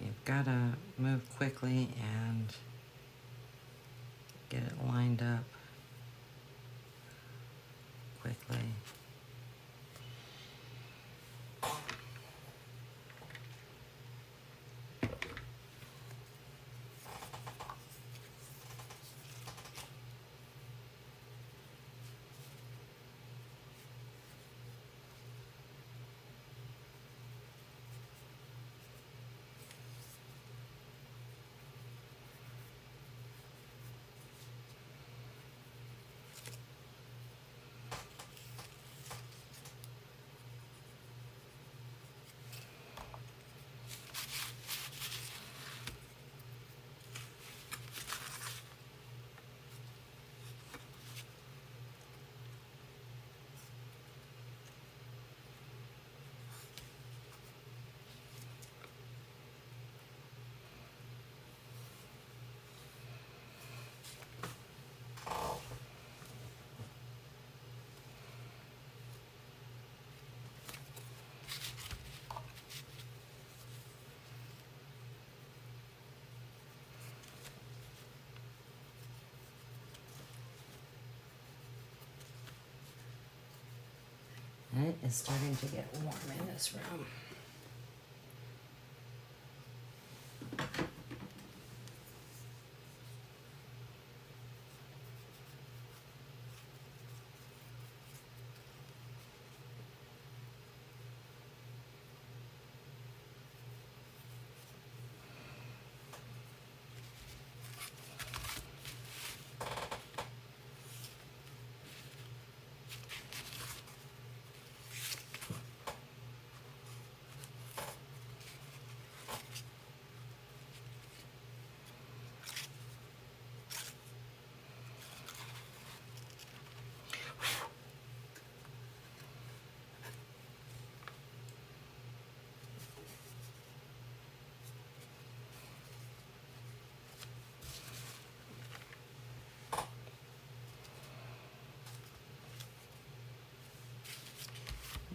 you've got to move quickly and get it lined up quickly. It is starting to get warm in this room.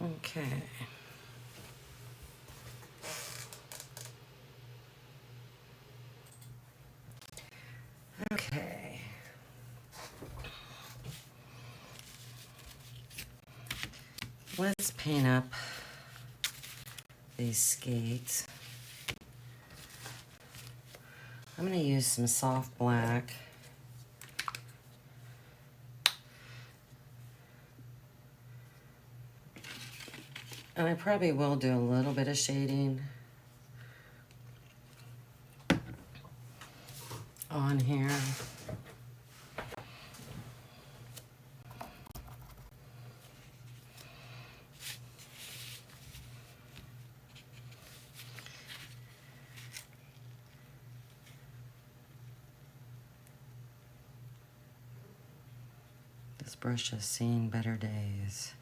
Okay. Okay. Let's paint up these skates. I'm going to use some soft black. And I probably will do a little bit of shading on here. This brush has seen better days.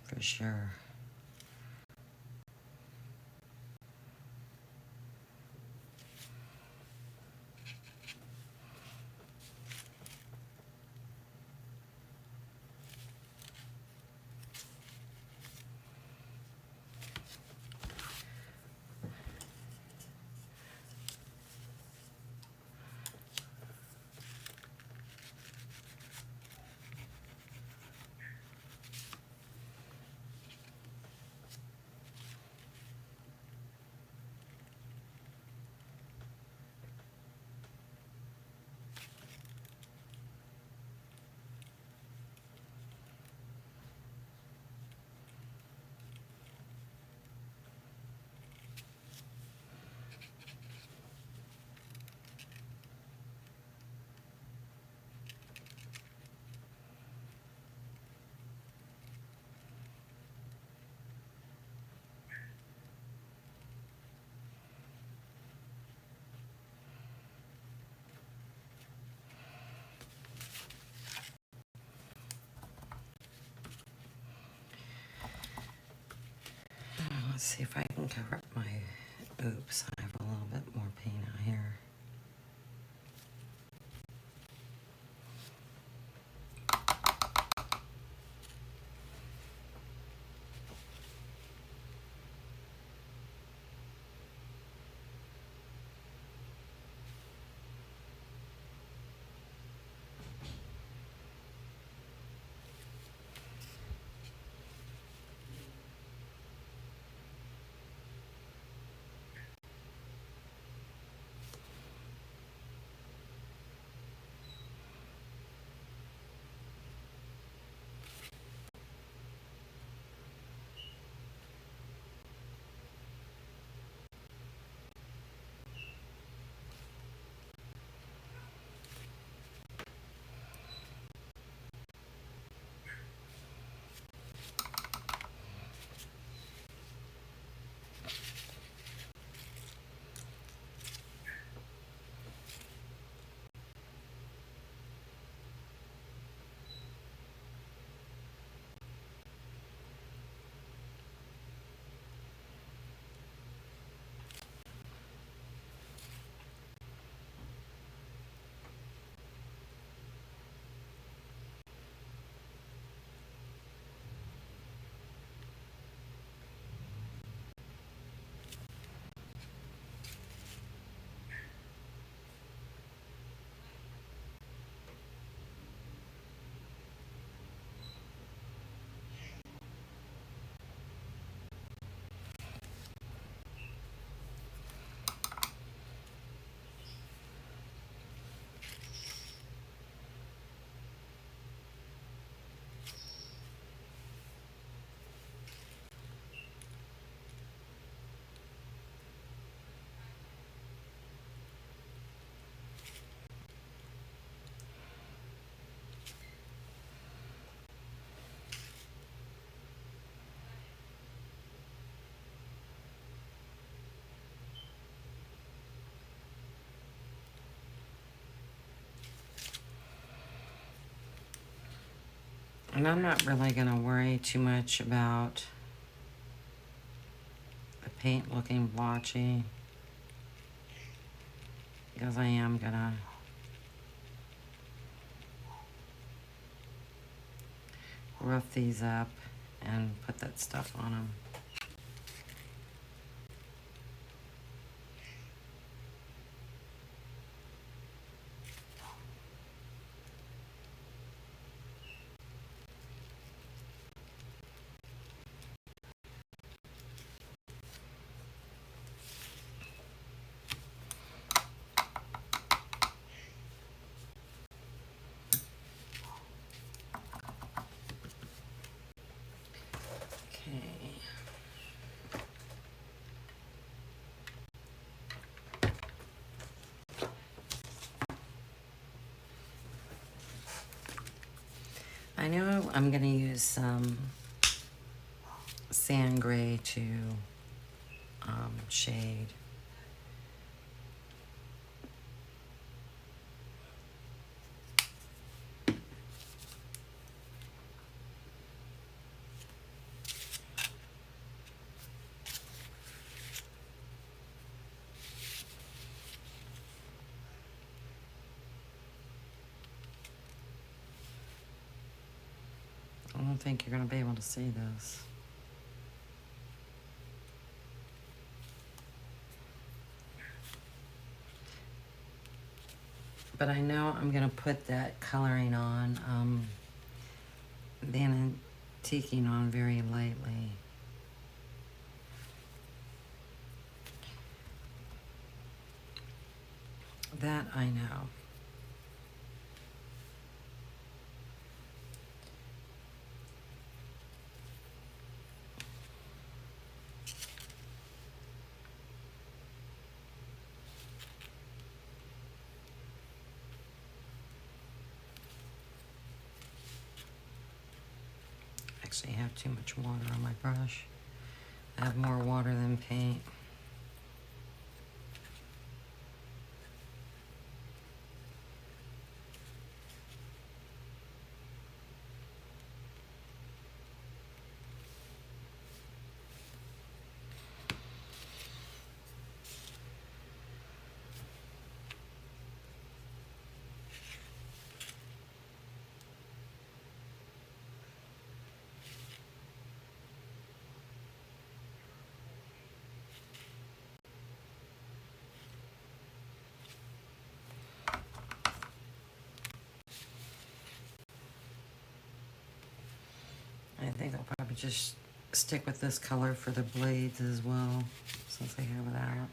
For sure. Let's see if I can cover up my, oops, I have a little bit more paint out here. And I'm not really going to worry too much about the paint looking blotchy, because I am going to rough these up and put that stuff on them. Okay. I know I'm going to use some sand gray to shade. don't think you're going to be able to see this. But I know I'm going to put that coloring on, the antiquing on very lightly. That I know. Actually, I have too much water on my brush. I have more water than paint. I think I'll probably just stick with this color for the blades as well, since I have it out.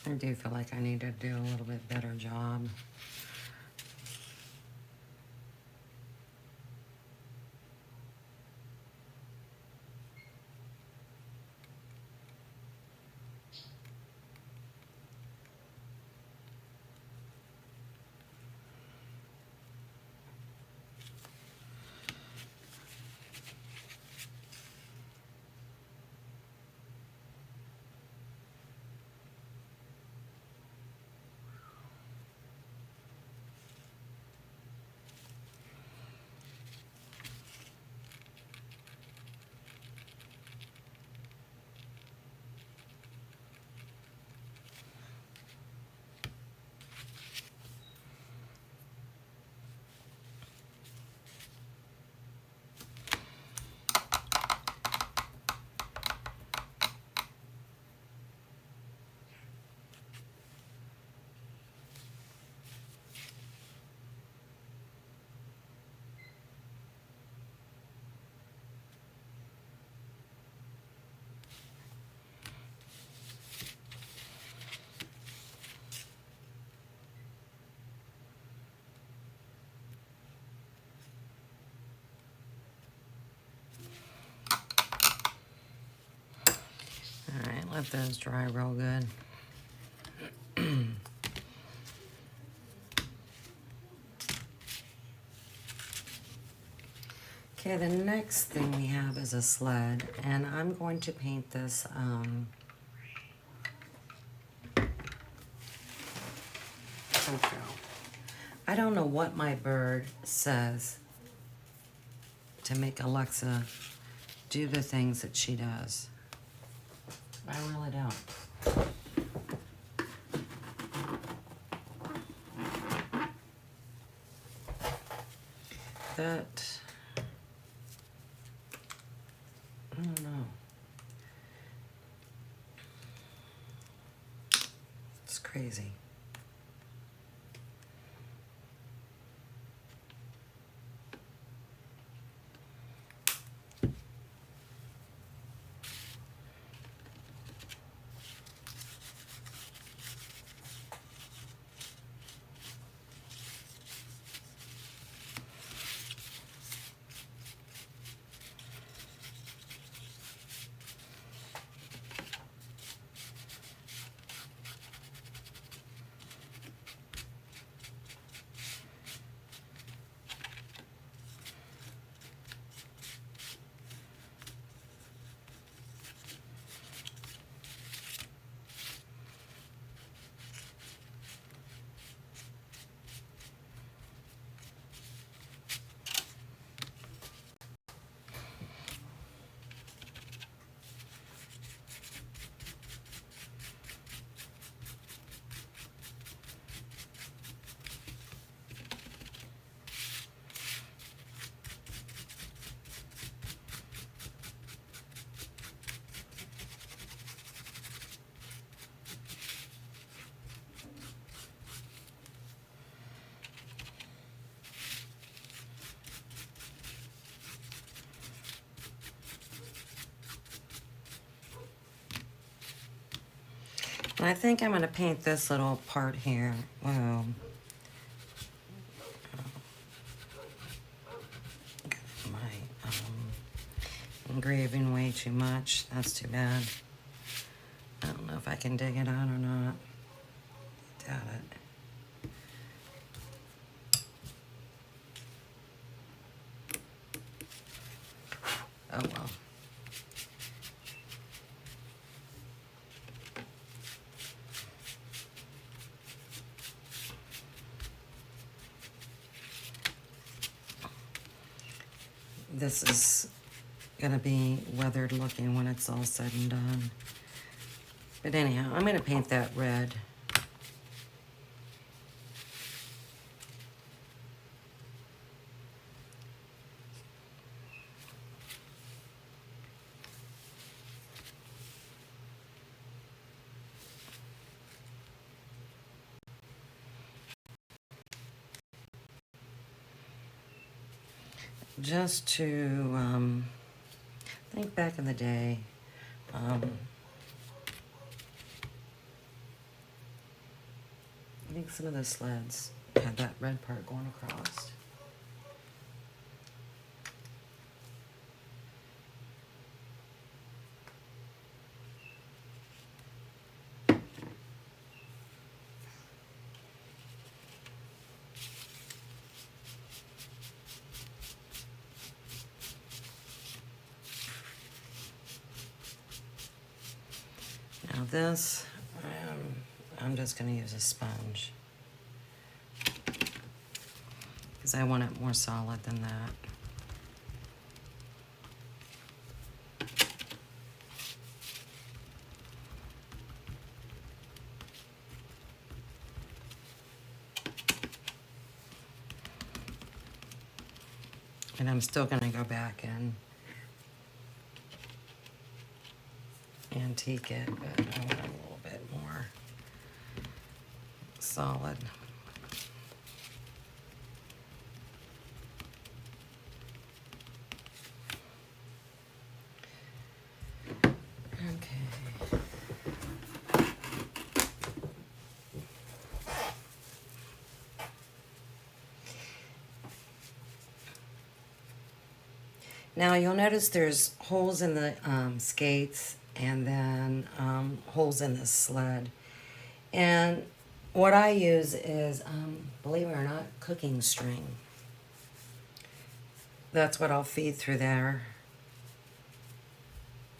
I do feel like I need to do a little bit better job. All right, let those dry real good. Okay, the next thing we have is a sled, and I'm going to paint this I don't know what my bird says to make Alexa do the things that she does. I really don't. That, I don't know. It's crazy. And I think I'm going to paint this little part here. Wow. My engraving way too much. That's too bad. I don't know if I can dig it out or not. Doubt it. Oh well. This is gonna be weathered looking when it's all said and done. But anyhow, I'm gonna paint that red. Just to think back in the day, I think some of the sleds had that red part going across. Now this, I'm just going to use a sponge because I want it more solid than that. And I'm still going to go back and antique it, but I want it a little bit more solid. Okay. Now you'll notice there's holes in the skates and then holes in the sled. And what I use is, believe it or not, cooking string. That's what I'll feed through there.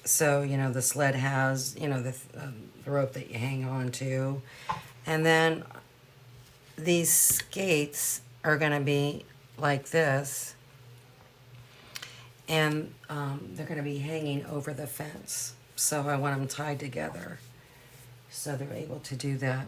So, you know, the sled has, you know, the rope that you hang on to. And then these skates are going to be like this. And they're going to be hanging over the fence. So I want them tied together so they're able to do that.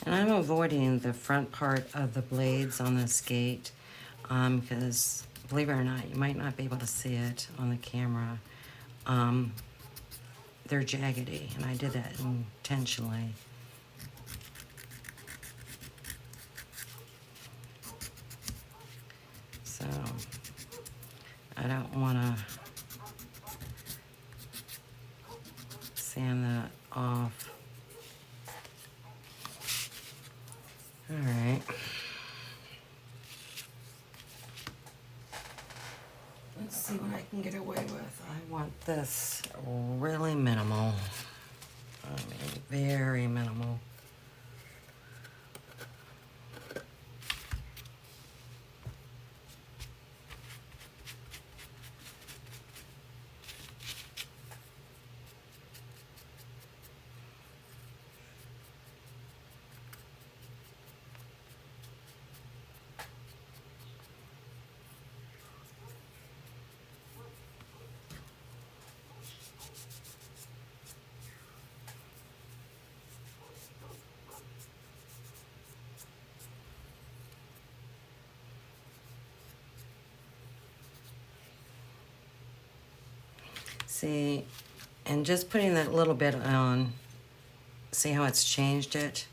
And I'm avoiding the front part of the blades on the skate because, believe it or not, you might not be able to see it on the camera. They're jaggedy, and I did that intentionally. So I don't want to sand that off. All right. Let's see what I can get away with. I want this really minimal. I mean, very minimal. See, and just putting that little bit on, see how it's changed it?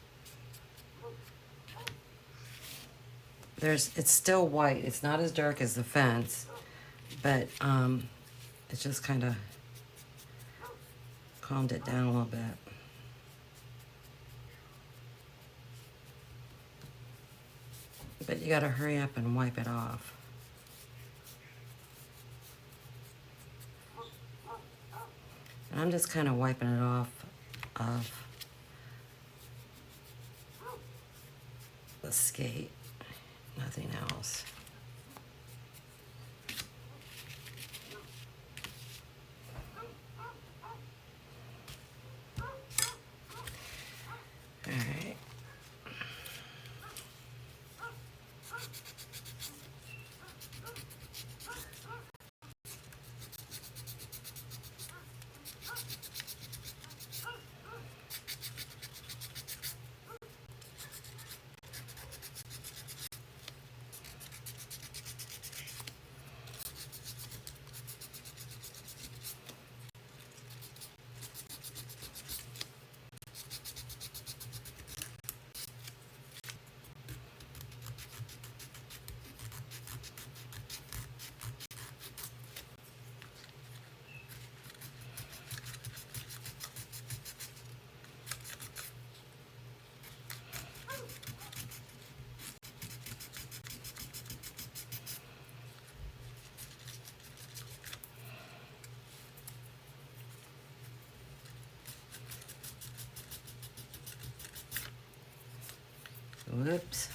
It's still white. It's not as dark as the fence, but It just kind of calmed it down a little bit. But you gotta hurry up and wipe it off. And I'm just kind of wiping it off of the skate, nothing else. All right. Whoops.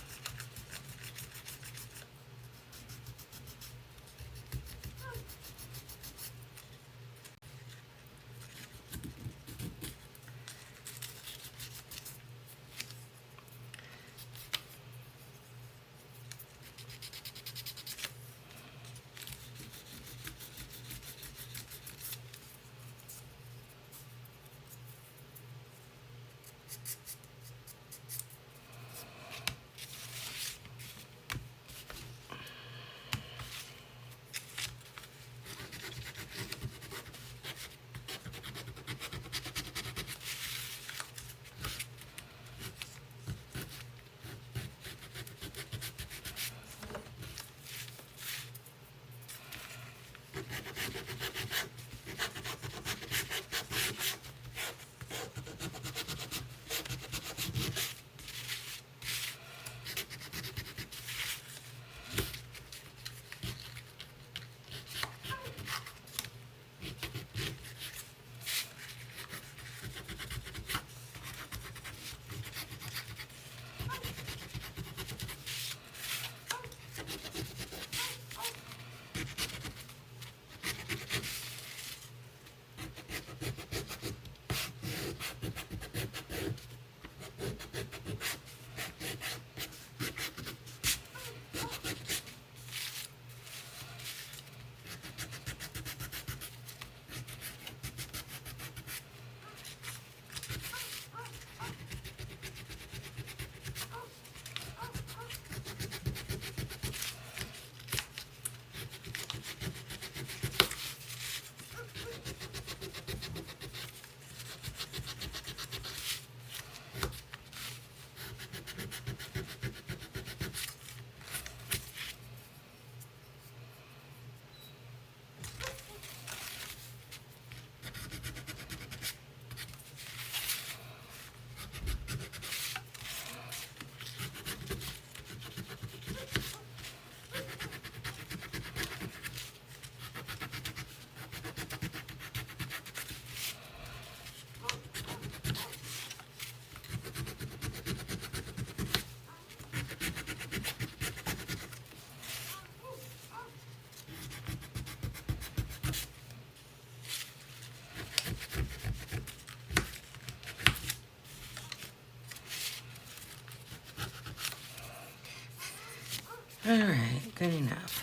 All right, good enough.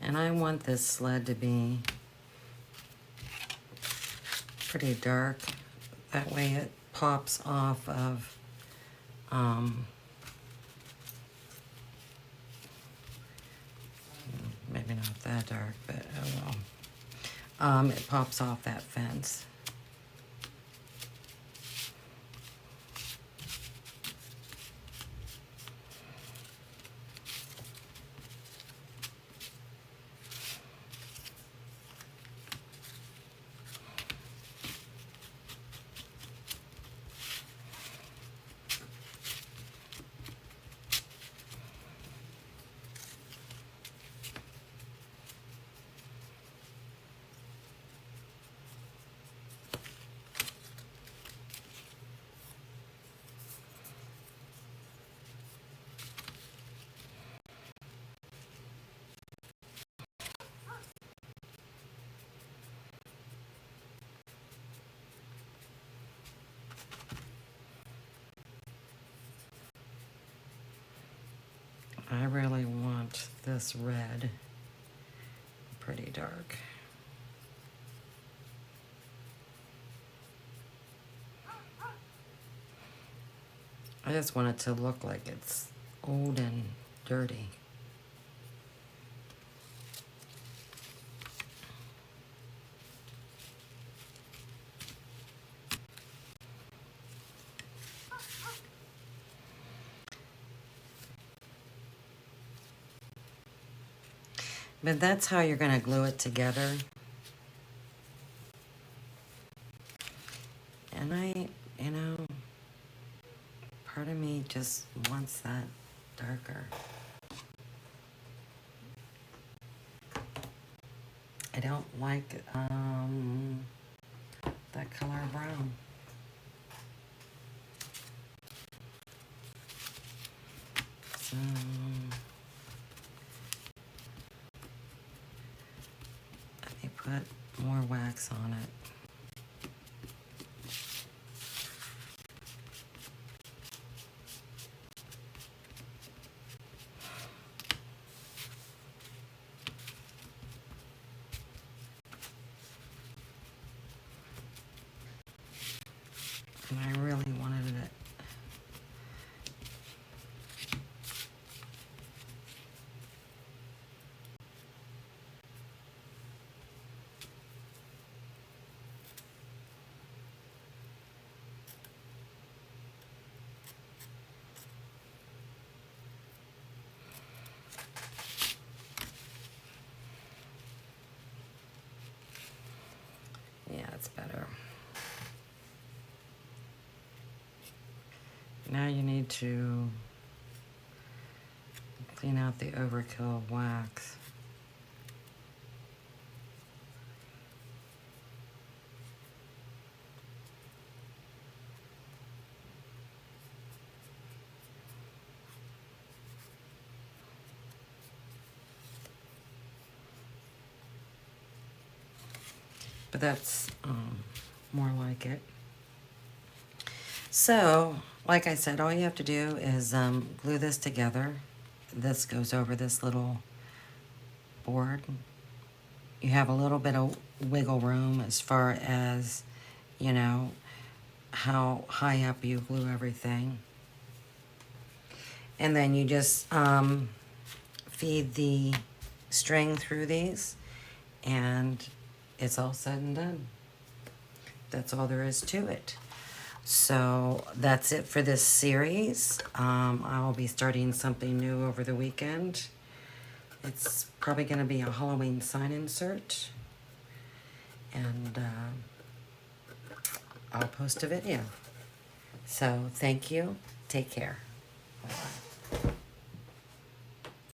And I want this sled to be pretty dark. That way it pops off of maybe not that dark, but oh well. It pops off that fence. I really want this red pretty dark. I just want it to look like it's old and dirty. But that's how you're going to glue it together. And part of me just wants that darker. I don't like that color brown. So let me put more wax on it. And I really wanted it. Yeah, it's better. Now you need to clean out the overkill of wax. But that's more like it. So, like I said, all you have to do is glue this together. This goes over this little board. You have a little bit of wiggle room as far as, you know, how high up you glue everything. And then you just feed the string through these, and it's all said and done. That's all there is to it. So that's it for this series. I'll be starting something new over the weekend. It's probably going to be a Halloween sign insert. And I'll post a video. So thank you. Take care. Bye-bye.